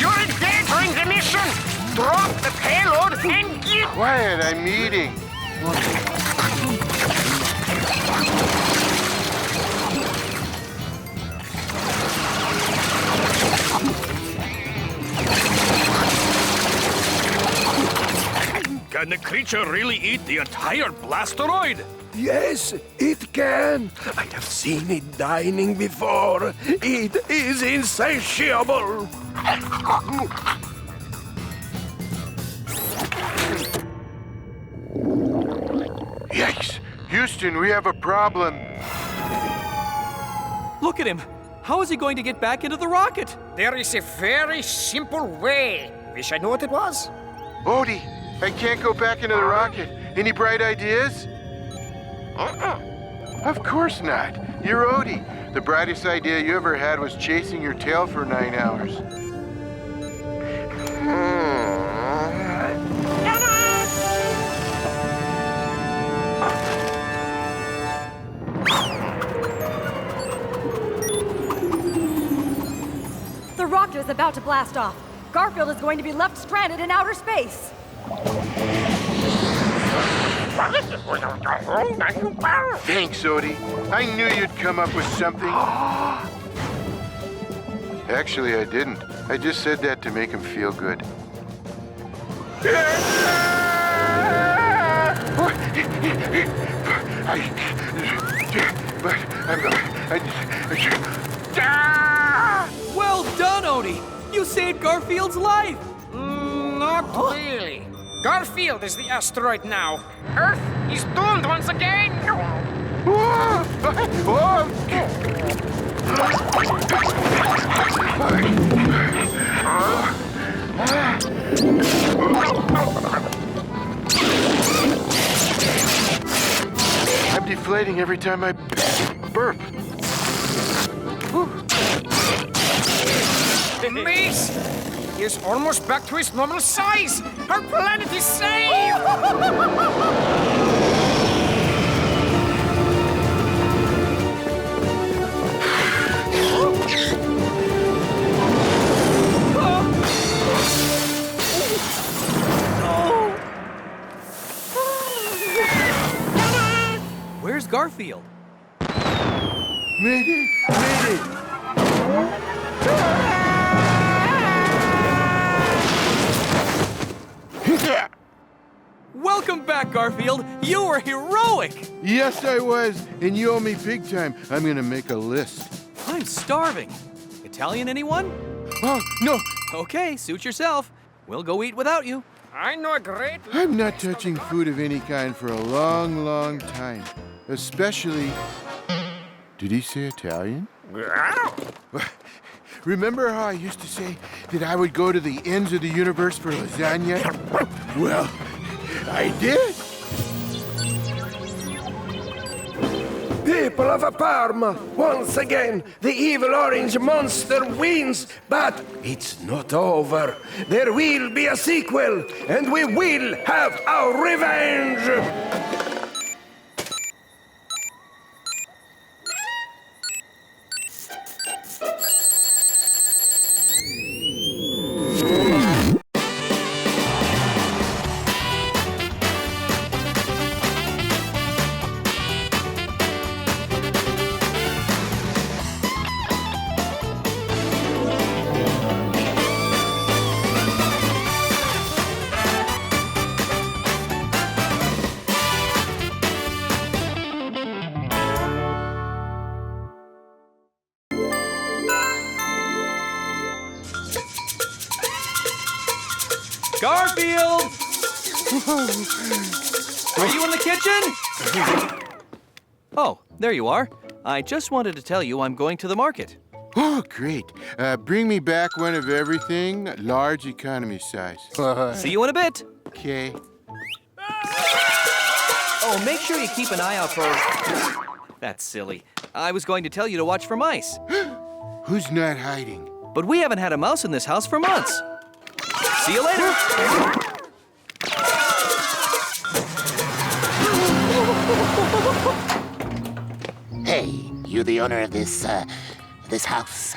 You're endangering the mission! Drop the payload and get... Quiet, I'm eating. Can the creature really eat the entire blasteroid? Yes, it can. I have seen it dining before. It is insatiable. Yikes! Houston, we have a problem. Look at him. How is he going to get back into the rocket? There is a very simple way. Wish I knew what it was. Odie, I can't go back into the rocket. Any bright ideas? Of course not. You're Odie. The brightest idea you ever had was chasing your tail for 9 hours. The rocket is about to blast off. Garfield is going to be left stranded in outer space. Thanks, Odie. I knew you'd come up with something. Actually, I didn't. I just said that to make him feel good. Well done, Odie! You saved Garfield's life! Not really. Garfield is the asteroid now. Earth is doomed once again. I'm deflating every time I burp. Mace is almost back to his normal size. Our planet is saved. Where's Garfield? Mayday! Mayday! Welcome back, Garfield! You were heroic! Yes, I was, and you owe me big time. I'm gonna make a list. I'm starving. Italian, anyone? Oh, no! Okay, suit yourself. We'll go eat without you. I know a great... I'm not touching food of any kind for a long, long time. Especially... Did he say Italian? Remember how I used to say that I would go to the ends of the universe for lasagna? Well, I did. People of Parma, once again, the evil orange monster wins, but it's not over. There will be a sequel, and we will have our revenge! Garfield! Are you in the kitchen? Oh, there you are. I just wanted to tell you I'm going to the market. Oh, great. Bring me back one of everything, large economy size. See you in a bit. Okay. Oh, make sure you keep an eye out for... That's silly. I was going to tell you to watch for mice. Who's not hiding? But we haven't had a mouse in this house for months. See you later. Hey, you the owner of this house?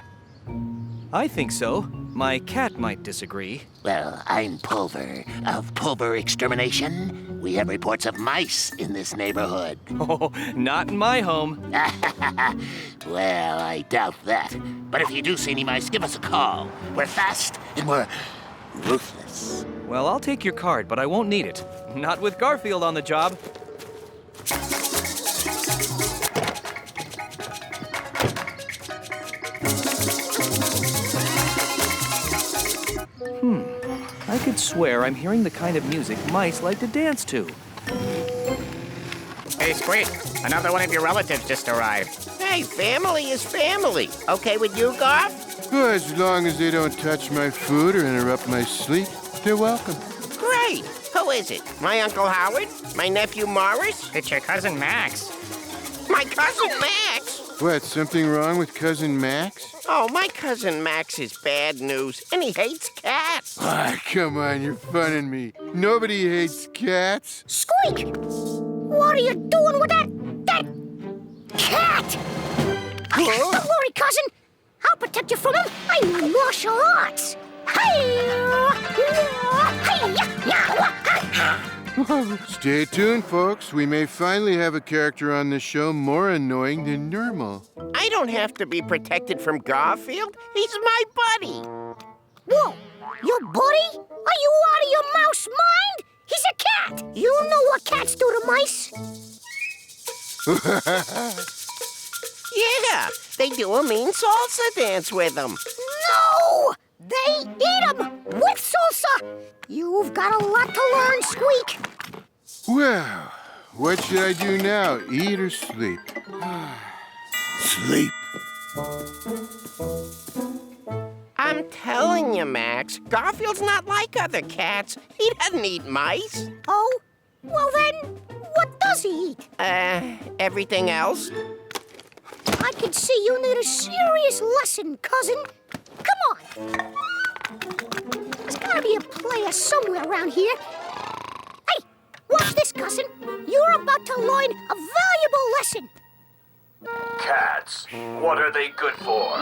I think so. My cat might disagree. Well, I'm Pulver of Pulver Extermination. We have reports of mice in this neighborhood. Oh, not in my home. Well, I doubt that. But if you do see any mice, give us a call. We're fast and we're ruthless. Well, I'll take your card, but I won't need it. Not with Garfield on the job. I could swear I'm hearing the kind of music mice like to dance to. Hey, Squeak, another one of your relatives just arrived. Hey, family is family. Okay with you, Garf? Well, as long as they don't touch my food or interrupt my sleep, they're welcome. Great. Who is it? My Uncle Howard? My nephew Morris? It's your cousin Max. My cousin Max? What, something wrong with Cousin Max? Oh, my cousin Max is bad news, and he hates cats. Ah, come on, you're funning me. Nobody hates cats. Squeak! What are you doing with that cat? Don't worry, cousin. I'll protect you from him. I know martial arts. Stay tuned, folks. We may finally have a character on the show more annoying than Nermal. I don't have to be protected from Garfield. He's my buddy. Whoa, your buddy? Are you out of your mouse mind? He's a cat. You know what cats do to mice. Yeah, they do a mean salsa dance with him. No! They eat them with salsa. You've got a lot to learn, Squeak. Well, what should I do now? Eat or sleep? Sleep. I'm telling you, Max, Garfield's not like other cats. He doesn't eat mice. Oh? Well then, what does he eat? Everything else. I can see you need a serious lesson, cousin. Come on. There's gotta be a player somewhere around here. Hey, watch this, cousin. You're about to learn a valuable lesson. Cats, what are they good for?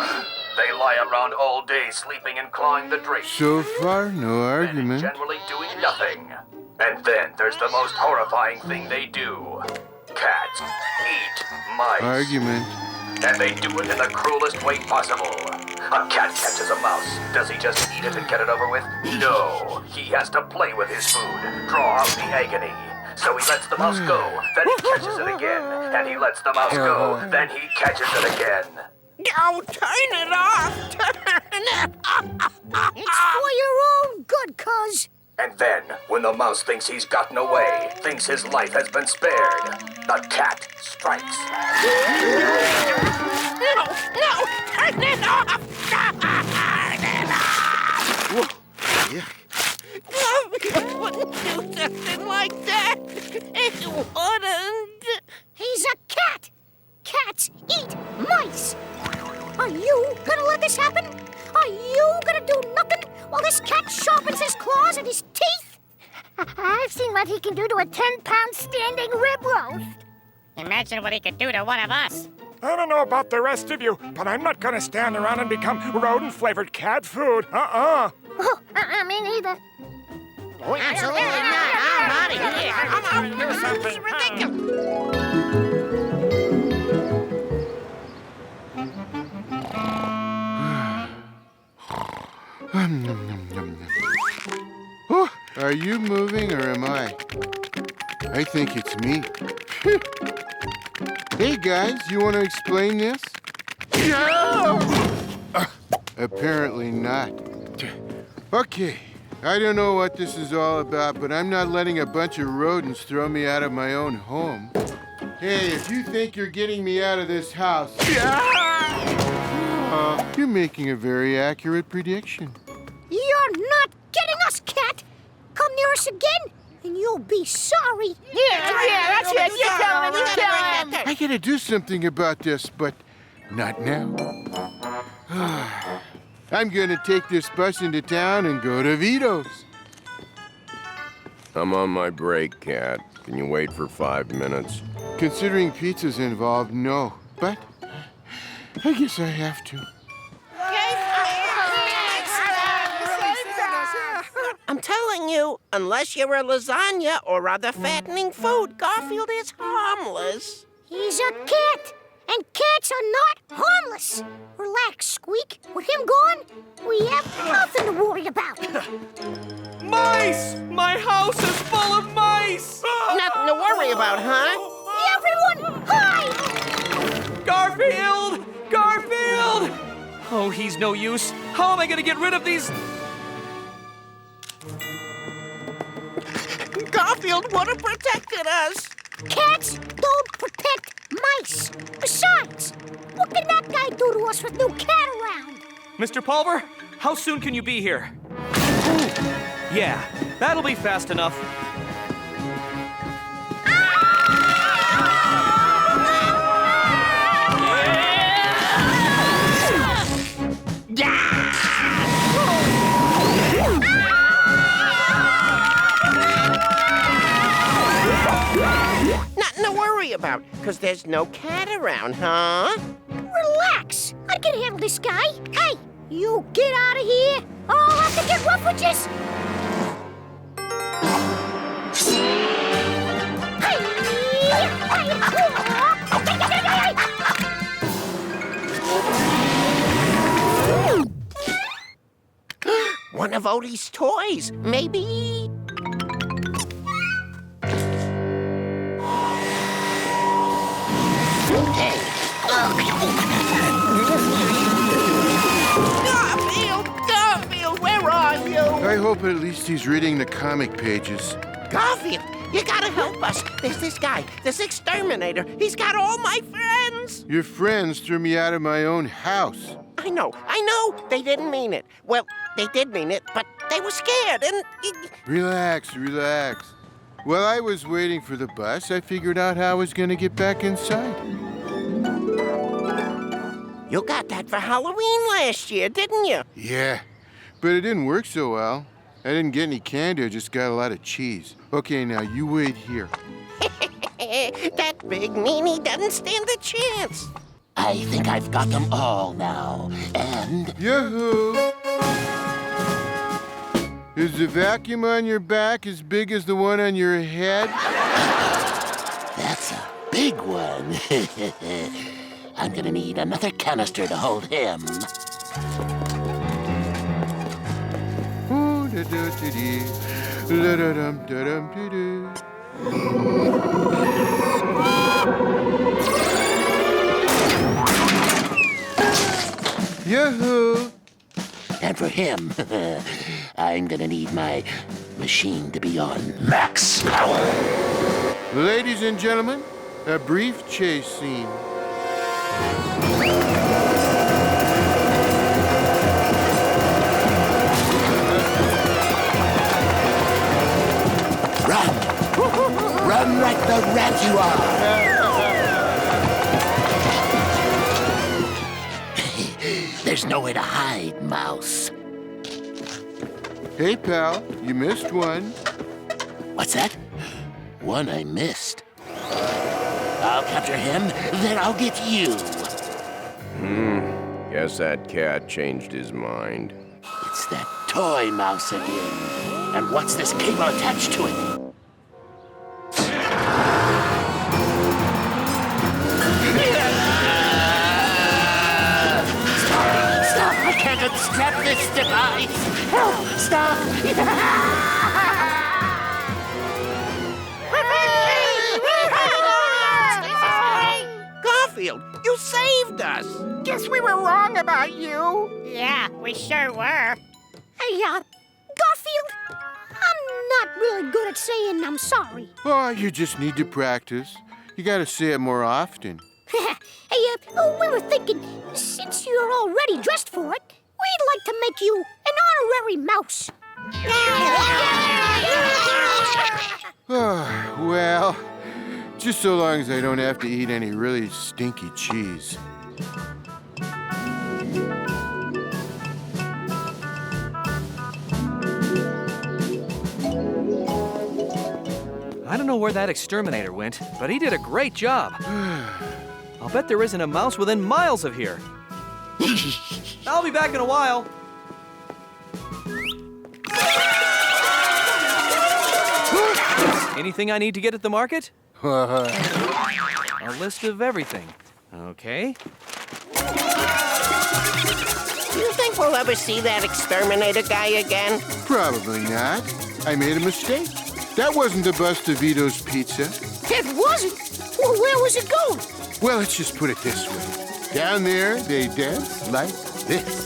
They lie around all day sleeping and clawing the drapes. So far, no argument. Generally doing nothing. And then there's the most horrifying thing they do. Cats eat mice. Argument. And they do it in the cruelest way possible. A cat catches a mouse. Does he just eat it and get it over with? No. He has to play with his food, draw out the agony. So he lets the mouse go, then he catches it again. And he lets the mouse go, then he catches it again. Oh, turn it off! Turn it off! It's for your own good, cuz. And then, when the mouse thinks he's gotten away, thinks his life has been spared, the cat strikes. No! Turn it off! Turn it off! No, you wouldn't do something like that. It wouldn't. He's a cat. Cats eat mice. Are you gonna let this happen? Are you gonna do nothing while this cat sharpens his claws and his teeth? I've seen what he can do to a 10-pound standing rib roast. Imagine what he could do to one of us. I don't know about the rest of you, but I'm not gonna stand around and become rodent-flavored cat food. Oh, me neither. Oh, absolutely not. I'm out of here. I'm out. Do something. It's Oh, are you moving or am I? I think it's me. Hey guys, you want to explain this? No! Apparently not. Okay, I don't know what this is all about, but I'm not letting a bunch of rodents throw me out of my own home. Hey, if you think you're getting me out of this house, you're making a very accurate prediction. You're not getting us, cat. Come near us again, and you'll be sorry. Yeah, that's it. You tell him. I gotta do something about this, but not now. I'm gonna take this bus into town and go to Vito's. I'm on my break, Cat. Can you wait for 5 minutes? Considering pizza's involved, no. But I guess I have to. I'm telling you, unless you're a lasagna or other fattening food, Garfield is harmless. He's a cat, and cats are not harmless. Relax, Squeak. With him gone, we have nothing to worry about. Mice! My house is full of mice! Nothing to worry about, huh? Everyone, hide! Garfield! Garfield! Oh, he's no use. How am I gonna get rid of these? Garfield would have protected us. Cats don't protect mice. Besides, what can that guy do to us with no cat around? Mr. Pulver, how soon can you be here? Ooh, yeah, that'll be fast enough. Yeah! worry about, because there's no cat around, huh? Relax. I can handle this guy. Hey, you get out of here. I'll have to get rough with you. One of Odie's toys, maybe? Hey. Garfield, where are you? I hope at least he's reading the comic pages. Garfield, you gotta help us. There's this guy, this exterminator. He's got all my friends. Your friends threw me out of my own house. I know. They didn't mean it. Well, they did mean it, but they were scared and... Relax. While I was waiting for the bus, I figured out how I was going to get back inside. You got that for Halloween last year, didn't you? Yeah, but it didn't work so well. I didn't get any candy, I just got a lot of cheese. Okay, now you wait here. That big meanie doesn't stand a chance. I think I've got them all now, and... Yahoo! Is the vacuum on your back as big as the one on your head? That's a big one. I'm gonna need another canister to hold him. Yahoo! And for him, I'm gonna need my machine to be on max power. Ladies and gentlemen, a brief chase scene. Run like the rat you are! There's nowhere to hide, Mouse. Hey, pal, you missed one. What's that? One I missed. I'll capture him, then I'll get you. Guess that cat changed his mind. It's that toy mouse again. And what's this cable attached to it? Stop! I can't unstrap this device! Help! Stop! Garfield, you saved us. Guess we were wrong about you. Yeah, we sure were. Hey, Garfield, I'm not really good at saying I'm sorry. Oh, you just need to practice. You gotta say it more often. Hey, we were thinking, since you're already dressed for it, we'd like to make you an honorary mouse. Well, just so long as I don't have to eat any really stinky cheese. I don't know where that exterminator went, but he did a great job. I'll bet there isn't a mouse within miles of here. I'll be back in a while. Anything I need to get at the market? A list of everything. Okay. Do you think we'll ever see that exterminator guy again? Probably not. I made a mistake. That wasn't the Busta Vito's pizza. It wasn't? Well, where was it going? Well, let's just put it this way. Down there, they dance like this.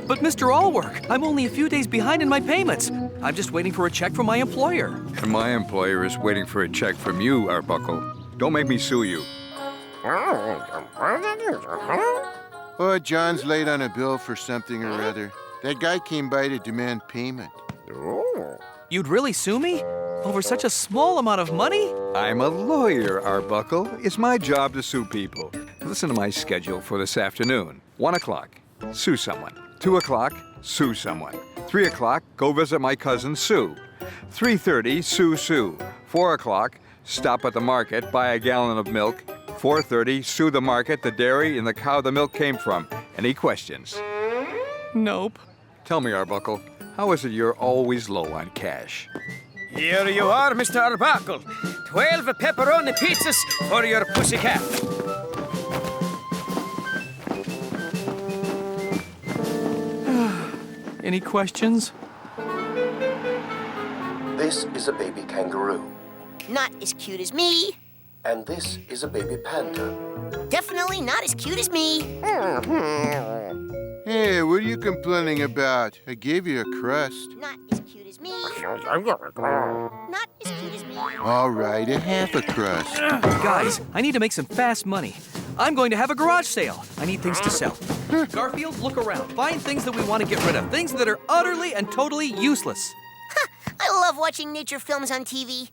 But Mr. Allwork, I'm only a few days behind in my payments. I'm just waiting for a check from my employer. And my employer is waiting for a check from you, Arbuckle. Don't make me sue you. Oh, John's late on a bill for something or other. That guy came by to demand payment. You'd really sue me? Over such a small amount of money? I'm a lawyer, Arbuckle. It's my job to sue people. Listen to my schedule for this afternoon. 1 o'clock, sue someone. 2 o'clock, sue someone. 3 o'clock, go visit my cousin Sue. 3:30, sue. 4 o'clock, stop at the market, buy a gallon of milk. 4:30, sue the market, the dairy, and the cow the milk came from. Any questions? Nope. Tell me, Arbuckle, how is it you're always low on cash? Here you are, Mr. Arbuckle. 12 pepperoni pizzas for your pussycat. Any questions? This is a baby kangaroo. Not as cute as me. And this is a baby panda. Definitely not as cute as me. Hey, what are you complaining about? I gave you a crust. Not as cute as me. Not as cute as me. All right, a half a crust. Guys, I need to make some fast money. I'm going to have a garage sale. I need things to sell. Garfield, look around. Find things that we want to get rid of. Things that are utterly and totally useless. I love watching nature films on TV.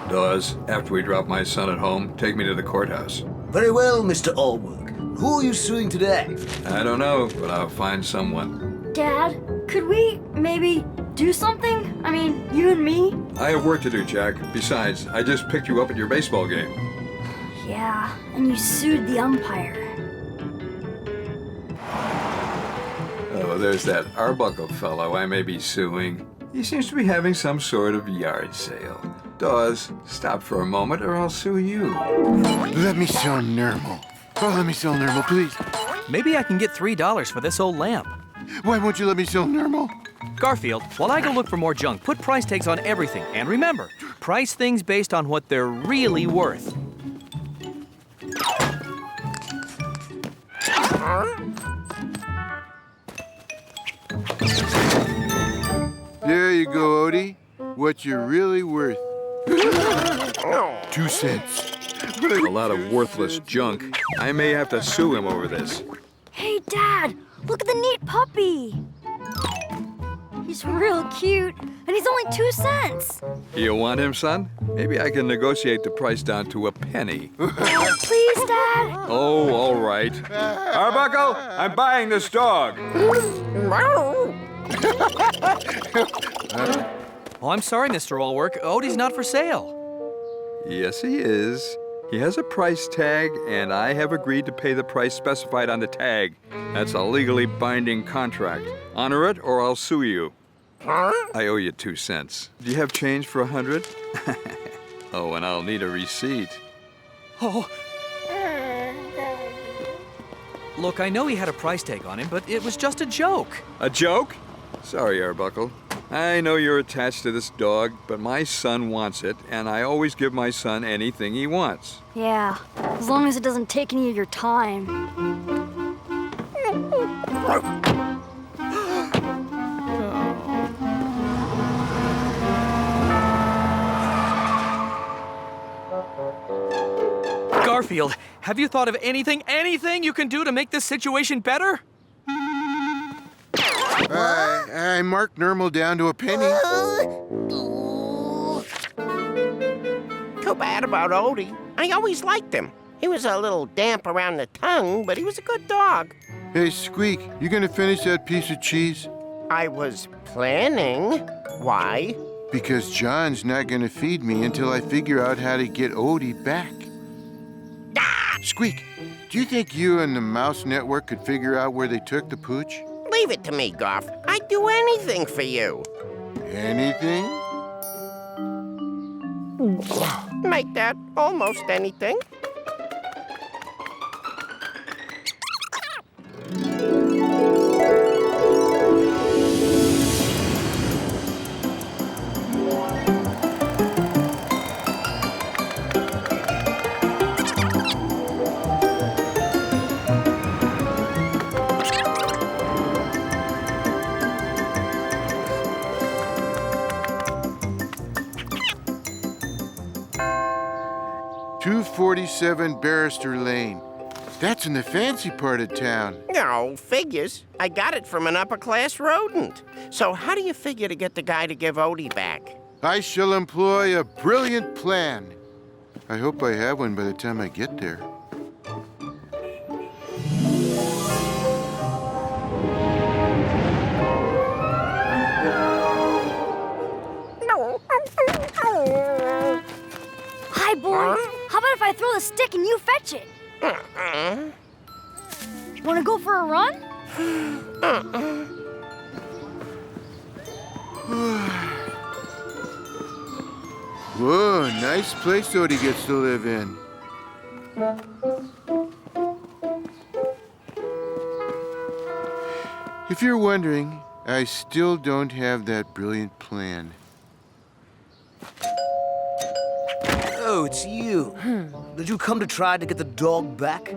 Dawes, after we drop my son at home, take me to the courthouse. Very well, Mr. Allwork. Who are you suing today? I don't know, but I'll find someone. Dad, could we maybe do something? I mean, you and me? I have work to do, Jack. Besides, I just picked you up at your baseball game. Yeah, and you sued the umpire. Oh, there's that Arbuckle fellow I may be suing. He seems to be having some sort of yard sale. Dawes, stop for a moment or I'll sue you. Let me sell Nermal. Oh, let me sell Nermal, please. Maybe I can get $3 for this old lamp. Why won't you let me sell Nermal? Garfield, while I go look for more junk, put price tags on everything. And remember, price things based on what they're really worth. There you go, Odie. What you're really worth. 2 cents. A lot of worthless junk. I may have to sue him over this. Hey, Dad, look at the neat puppy. He's real cute, and he's only 2 cents. You want him, son? Maybe I can negotiate the price down to a penny. Please, Dad. Oh, all right. Arbuckle, I'm buying this dog. Oh, I'm sorry, Mr. Allwork. Odie's not for sale. Yes, he is. He has a price tag, and I have agreed to pay the price specified on the tag. That's a legally binding contract. Honor it, or I'll sue you. I owe you 2 cents. Do you have change for 100? Oh, and I'll need a receipt. Oh. Look, I know he had a price tag on him, but it was just a joke. A joke? Sorry, Arbuckle. I know you're attached to this dog, but my son wants it, and I always give my son anything he wants. Yeah, as long as it doesn't take any of your time. Garfield, have you thought of anything you can do to make this situation better? I marked Nermal down to a penny. Too bad about Odie. I always liked him. He was a little damp around the tongue, but he was a good dog. Hey, Squeak, you gonna finish that piece of cheese? I was planning. Why? Because John's not gonna feed me until I figure out how to get Odie back. Squeak, do you think you and the Mouse Network could figure out where they took the pooch? Leave it to me, Garf. I'd do anything for you. Anything? Make that almost anything. 27 Barrister Lane. That's in the fancy part of town. No, figures. I got it from an upper-class rodent. So how do you figure to get the guy to give Odie back? I shall employ a brilliant plan. I hope I have one by the time I get there. Hi, boy. How about if I throw the stick and you fetch it? Want to go for a run? Whoa, nice place Odie gets to live in. If you're wondering, I still don't have that brilliant plan. Oh, it's you. Did you come to try to get the dog back?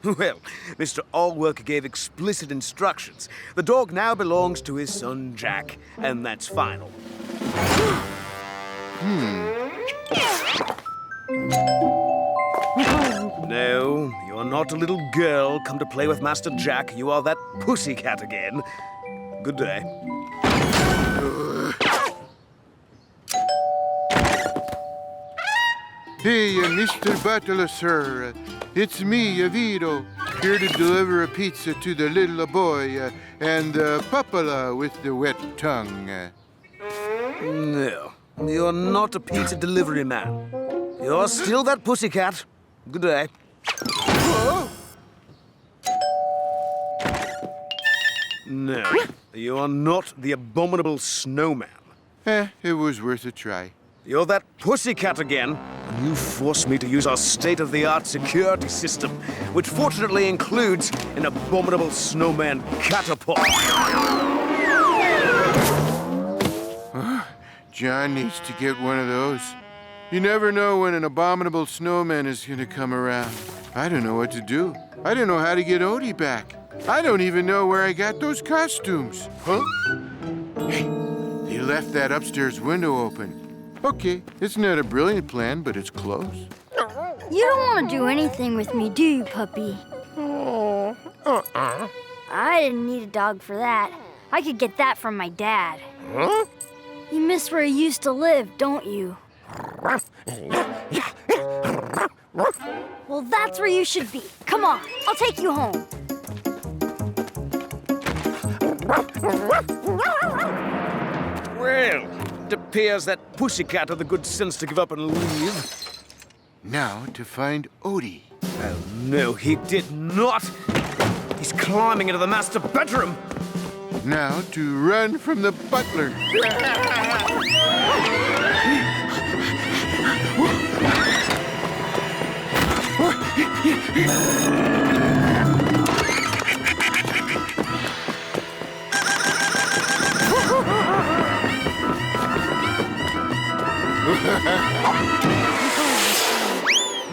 Well, Mr. Allwork gave explicit instructions. The dog now belongs to his son, Jack, and that's final. No, you're not a little girl come to play with Master Jack. You are that pussycat again. Good day. Hey, Mr. Butler, sir. It's me, Vito, here to deliver a pizza to the little boy and the papala with the wet tongue. No, you're not a pizza delivery man. You're still that pussycat. Good day. No, you are not the abominable snowman. It was worth a try. You're that pussycat again, and you forced me to use our state-of-the-art security system, which fortunately includes an abominable snowman catapult. John needs to get one of those. You never know when an abominable snowman is going to come around. I don't know what to do. I don't know how to get Odie back. I don't even know where I got those costumes. Huh? Hey, he left that upstairs window open. Okay, it's not a brilliant plan, but it's close. You don't want to do anything with me, do you, puppy? I didn't need a dog for that. I could get that from my dad. Huh? You miss where you used to live, don't you? Well, that's where you should be. Come on, I'll take you home. Well, it appears that pussycat had the good sense to give up and leave. Now to find Odie. Oh, no, he did not. He's climbing into the master bedroom. Now to run from the butler.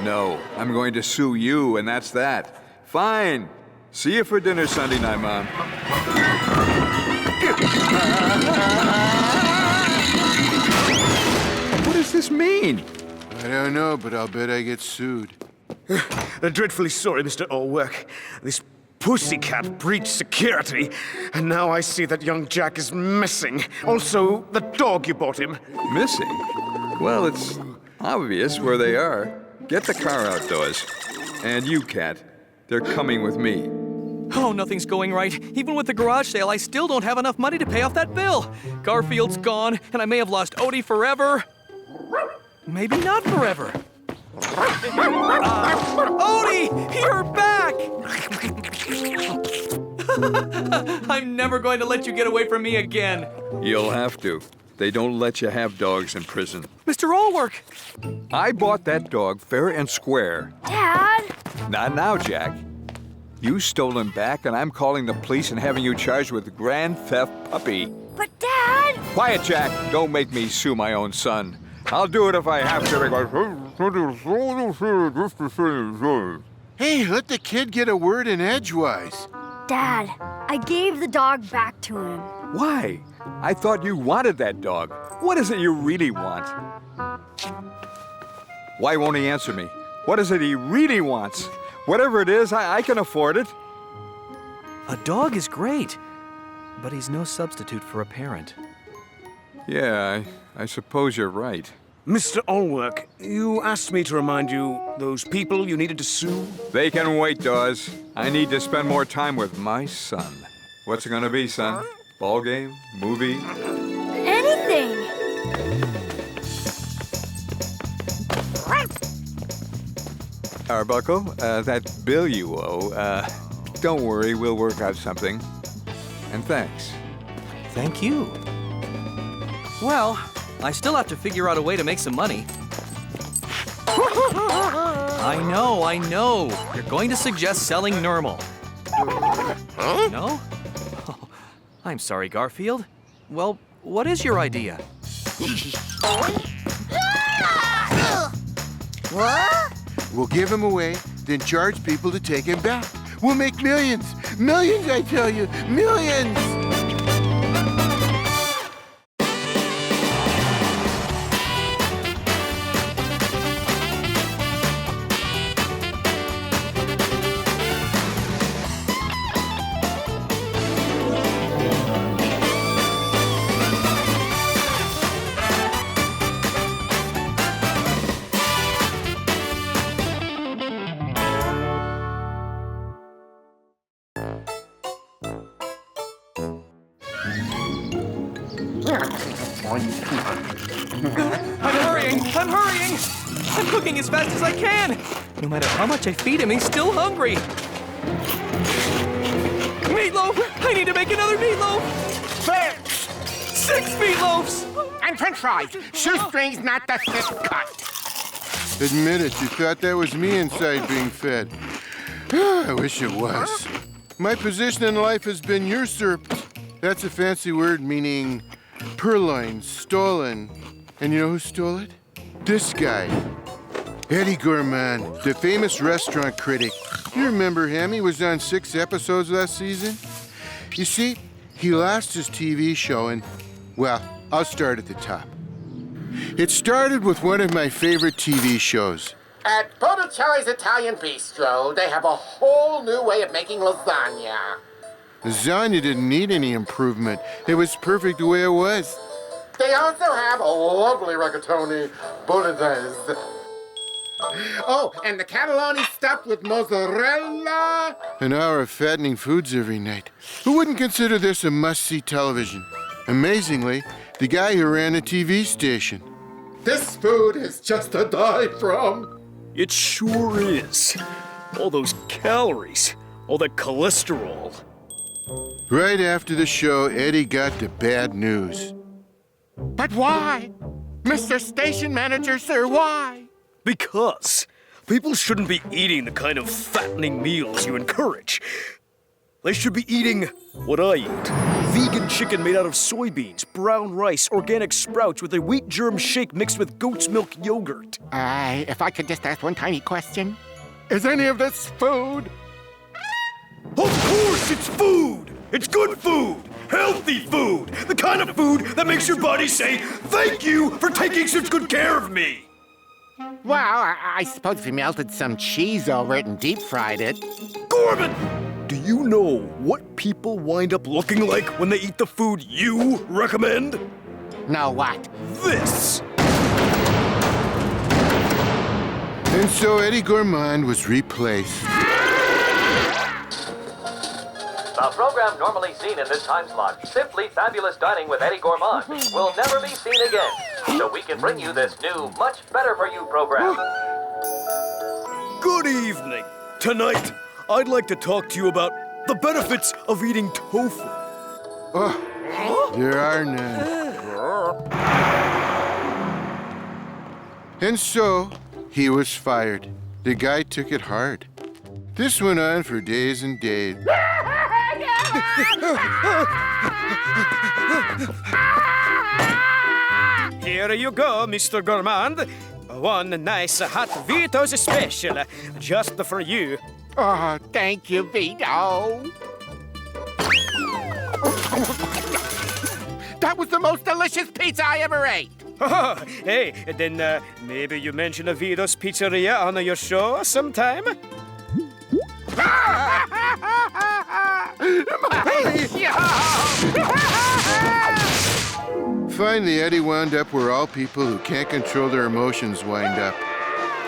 No, I'm going to sue you, and that's that. Fine. See you for dinner Sunday night, Mom. What does this mean? I don't know, but I'll bet I get sued. I'm dreadfully sorry, Mr. Allwork. This pussycat breached security, and now I see that young Jack is missing. Also, the dog you bought him. Missing? Well, it's obvious where they are. Get the car outdoors. And you, Cat, they're coming with me. Oh, nothing's going right. Even with the garage sale, I still don't have enough money to pay off that bill. Garfield's gone, and I may have lost Odie forever. Maybe not forever. Odie, you're back! I'm never going to let you get away from me again. You'll have to. They don't let you have dogs in prison. Mr. Allwork! I bought that dog fair and square. Dad! Not now, Jack. You stole him back, and I'm calling the police and having you charged with grand theft puppy. But, Dad! Quiet, Jack. Don't make me sue my own son. I'll do it if I have to. Hey, let the kid get a word in edgewise. Dad, I gave the dog back to him. Why? I thought you wanted that dog. What is it you really want? Why won't he answer me? What is it he really wants? Whatever it is, I can afford it. A dog is great, but he's no substitute for a parent. Yeah, I suppose you're right. Mr. Allwork, you asked me to remind you those people you needed to sue? They can wait, Dawes. I need to spend more time with my son. What's it gonna be, son? Ball game? Movie? Anything! Arbuckle, that bill you owe, don't worry, we'll work out something. And thanks. Thank you. Well, I still have to figure out a way to make some money. I know. You're going to suggest selling Nermal. Huh? No? Oh, I'm sorry, Garfield. Well, what is your idea? What? We'll give him away, then charge people to take him back. We'll make millions. Millions, I tell you. Millions! I'm hurrying! I'm cooking as fast as I can! No matter how much I feed him, he's still hungry! Meatloaf! I need to make another meatloaf! 6 meatloafs! And french fries! Shoestrings, not the fifth cut! Admit it, you thought that was me inside being fed. I wish it was. My position in life has been usurped. That's a fancy word meaning purloined, stolen. And you know who stole it? This guy. Eddie Gourmand, the famous restaurant critic. You remember him? He was on 6 episodes last season. You see, he lost his TV show and, well, I'll start at the top. It started with one of my favorite TV shows. At Botticelli's Italian Bistro, they have a whole new way of making lasagna. Lasagna didn't need any improvement. It was perfect the way it was. They also have a lovely rigatoni bolognese. Oh, and the cannelloni stuffed with mozzarella. An hour of fattening foods every night. Who wouldn't consider this a must-see television? Amazingly, the guy who ran the TV station. This food is just to die from. It sure is. All those calories, all that cholesterol. Right after the show, Eddie got the bad news. But why? Mr. Station Manager, sir, why? Because people shouldn't be eating the kind of fattening meals you encourage. They should be eating what I eat. Vegan chicken made out of soybeans, brown rice, organic sprouts with a wheat germ shake mixed with goat's milk yogurt. If I could just ask one tiny question. Is any of this food? Of course it's food! It's good food! Healthy food! The kind of food that makes your body say, "Thank you for taking such good care of me!" Well, I suppose if you melted some cheese over it and deep fried it. Gorman! Do you know what people wind up looking like when they eat the food you recommend? No, what? This! And so Eddie Gourmand was replaced. The program normally seen in this time slot, Simply Fabulous Dining with Eddie Gourmand, will never be seen again. So we can bring you this new, much better for you program. Good evening. Tonight, I'd like to talk to you about the benefits of eating tofu. Oh, there are none. And so, he was fired. The guy took it hard. This went on for days and days. Here you go, Mr. Gourmand. One nice hot Vito's special, just for you. Oh, thank you, Vito. That was the most delicious pizza I ever ate. Oh, hey, then maybe you mention a Vito's Pizzeria on your show sometime? Finally, Eddie wound up where all people who can't control their emotions wind up.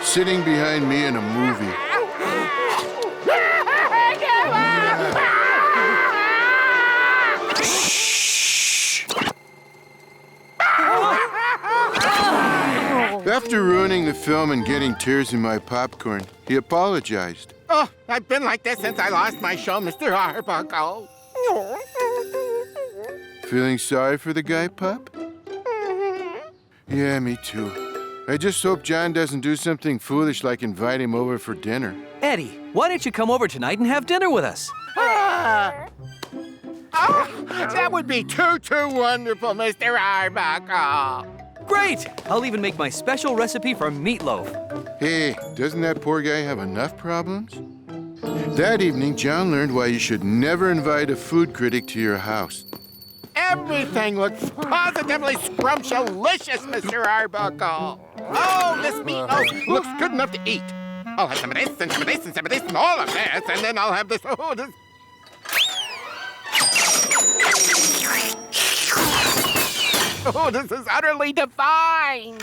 Sitting behind me in a movie. After ruining the film and getting tears in my popcorn, he apologized. Oh, I've been like this since I lost my show, Mr. Arbuckle. Feeling sorry for the guy, Pop? Yeah, me too. I just hope John doesn't do something foolish like invite him over for dinner. Eddie, why don't you come over tonight and have dinner with us? Oh, that would be too wonderful, Mr. Arbuckle. Great! I'll even make my special recipe for meatloaf. Hey, doesn't that poor guy have enough problems? That evening, John learned why you should never invite a food critic to your house. Everything looks positively scrumptious, Mr. Arbuckle. Oh, this meatloaf looks good enough to eat. I'll have some of this, and some of this, and some of this, and all of this, and then I'll have this. Oh, this. Oh, this is utterly divine.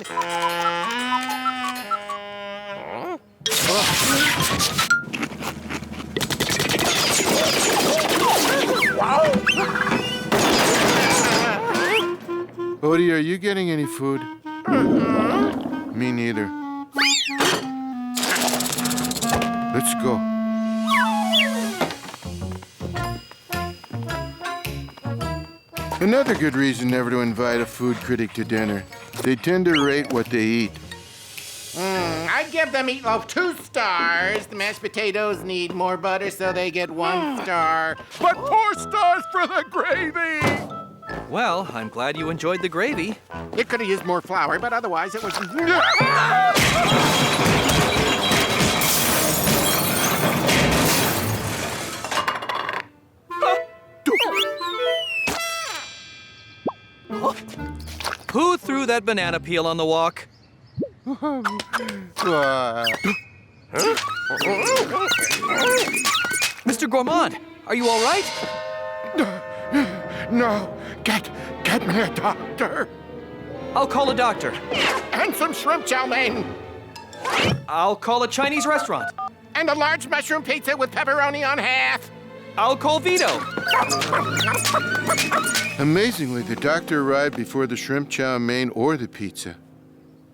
Odie, are you getting any food? Me neither. Let's go. Another good reason never to invite a food critic to dinner. They tend to rate what they eat. I'd give the meatloaf 2 stars. The mashed potatoes need more butter, so they get 1 star. But 4 stars for the gravy! Well, I'm glad you enjoyed the gravy. It could have used more flour, but otherwise it was... Who threw that banana peel on the walk? Mr. Gourmand, are you all right? No, get me a doctor. I'll call a doctor. And some shrimp chow mein. I'll call a Chinese restaurant. And a large mushroom pizza with pepperoni on half. I'll call Vito. Amazingly, the doctor arrived before the shrimp chow mein or the pizza.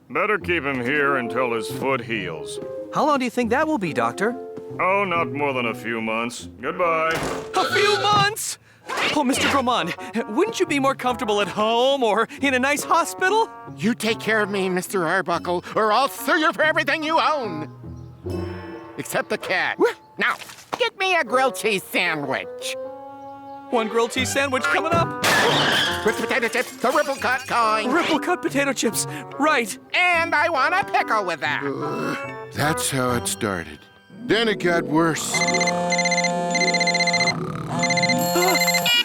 Better keep him here until his foot heals. How long do you think that will be, Doctor? Oh, not more than a few months. Goodbye. A few months? Oh, Mr. Gourmand, wouldn't you be more comfortable at home or in a nice hospital? You take care of me, Mr. Arbuckle, or I'll sue you for everything you own. Except the cat. Now, get me a grilled cheese sandwich. 1 grilled cheese sandwich coming up. With potato chips, the ripple cut kind. Ripple cut potato chips, right. And I want a pickle with that. That's how it started. Then it got worse.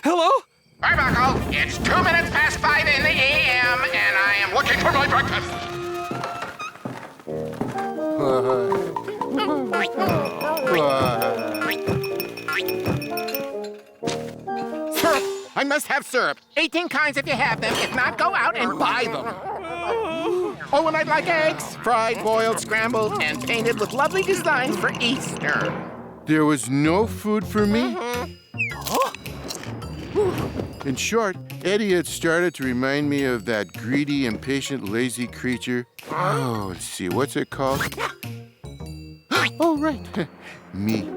Hello? Arbuckle, it's 2 minutes past 5 in the a.m., and I am looking for my breakfast. Syrup! I must have syrup. 18 kinds if you have them. If not, go out and buy them. Oh, and I'd like eggs. Fried, boiled, scrambled, and painted with lovely designs for Easter. There was no food for me? In short, Eddie had started to remind me of that greedy, impatient, lazy creature. Oh, let's see, what's it called? Oh, right. Me.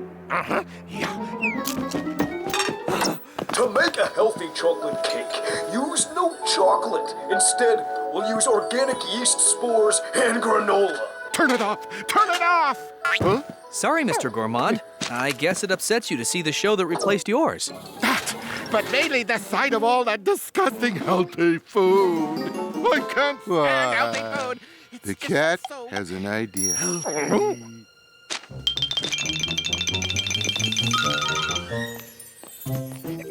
To make a healthy chocolate cake, use no chocolate. Instead, we'll use organic yeast spores and granola. Turn it off! Turn it off! Huh? Sorry, Mr. Gourmand. I guess it upsets you to see the show that replaced yours. But mainly the sight of all that disgusting healthy food. I can't stand healthy food. The cat has an idea.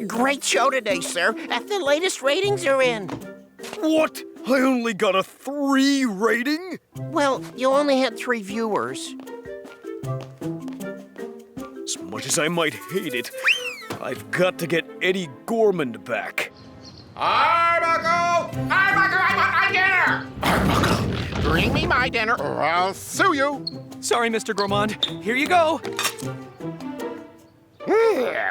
Great show today, sir. The latest ratings are in. What? I only got a 3 rating? Well, you only had 3 viewers. As much as I might hate it, I've got to get Eddie Gormand back. Arbuckle! Arbuckle, I want my dinner! Arbuckle, bring me my dinner or I'll sue you. Sorry, Mr. Gourmand. Here you go.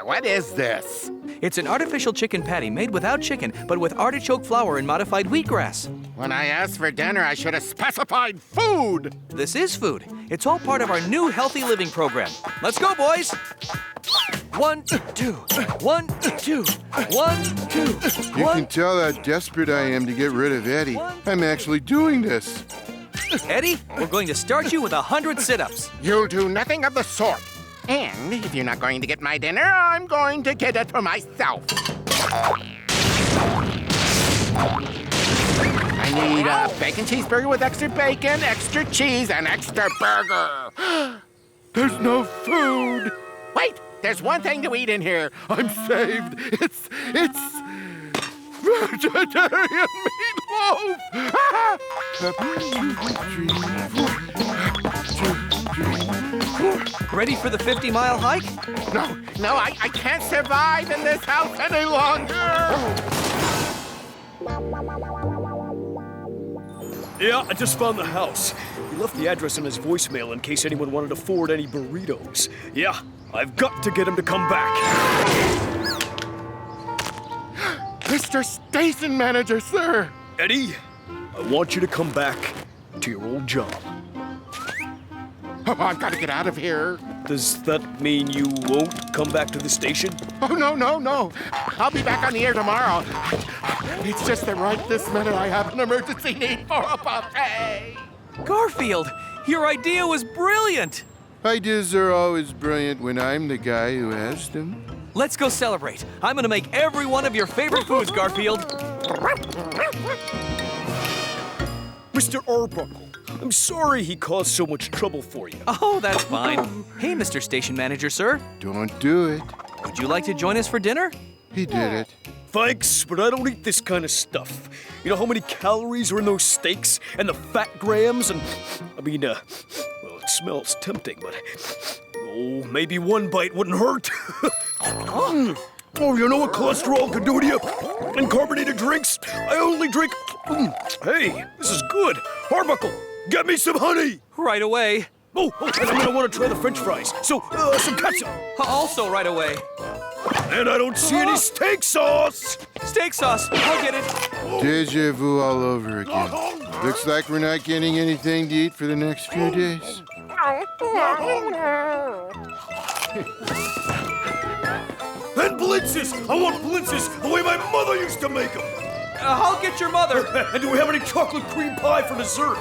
What is this? It's an artificial chicken patty made without chicken, but with artichoke flour and modified wheatgrass. When I asked for dinner, I should have specified food. This is food. It's all part of our new healthy living program. Let's go, boys. 1, 2, 1, 2, 1, 2. You can tell how desperate I am to get rid of Eddie. I'm actually doing this. Eddie, we're going to start you with 100 sit-ups. You'll do nothing of the sort. And if you're not going to get my dinner, I'm going to get it for myself. I need a bacon cheeseburger with extra bacon, extra cheese, and extra burger. There's no food. Wait, there's one thing to eat in here. I'm saved. It's vegetarian meatloaf. Ready for the 50-mile hike? No, I can't survive in this house any longer. Yeah, I just found the house. He left the address in his voicemail in case anyone wanted to forward any burritos. Yeah, I've got to get him to come back. Mr. Station Manager, sir. Eddie, I want you to come back to your old job. Oh, I've got to get out of here. Does that mean you won't come back to the station? Oh, no. I'll be back on the air tomorrow. It's just that right this minute I have an emergency need for a buffet. Garfield, your idea was brilliant. Ideas are always brilliant when I'm the guy who has them. Let's go celebrate. I'm gonna make every one of your favorite foods, Garfield. Mr. Arbuckle, I'm sorry he caused so much trouble for you. Oh, that's fine. Hey, Mr. Station Manager, sir. Don't do it. Would you like to join us for dinner? He did it. Thanks, but I don't eat this kind of stuff. You know how many calories are in those steaks and the fat grams and... well, it smells tempting, but... Oh, maybe one bite wouldn't hurt. Oh, you know what cholesterol can do to you? And carbonated drinks? I only drink... Hey, this is good. Arbuckle, get me some honey. Right away. Oh, and I'm gonna want to try the French fries. So, some ketchup. Also right away. And I don't see any steak sauce. Steak sauce, I'll get it. Deja vu all over again. Looks like we're not getting anything to eat for the next few days. And blintzes! I want blintzes the way my mother used to make them! I'll get your mother. And do we have any chocolate cream pie for dessert?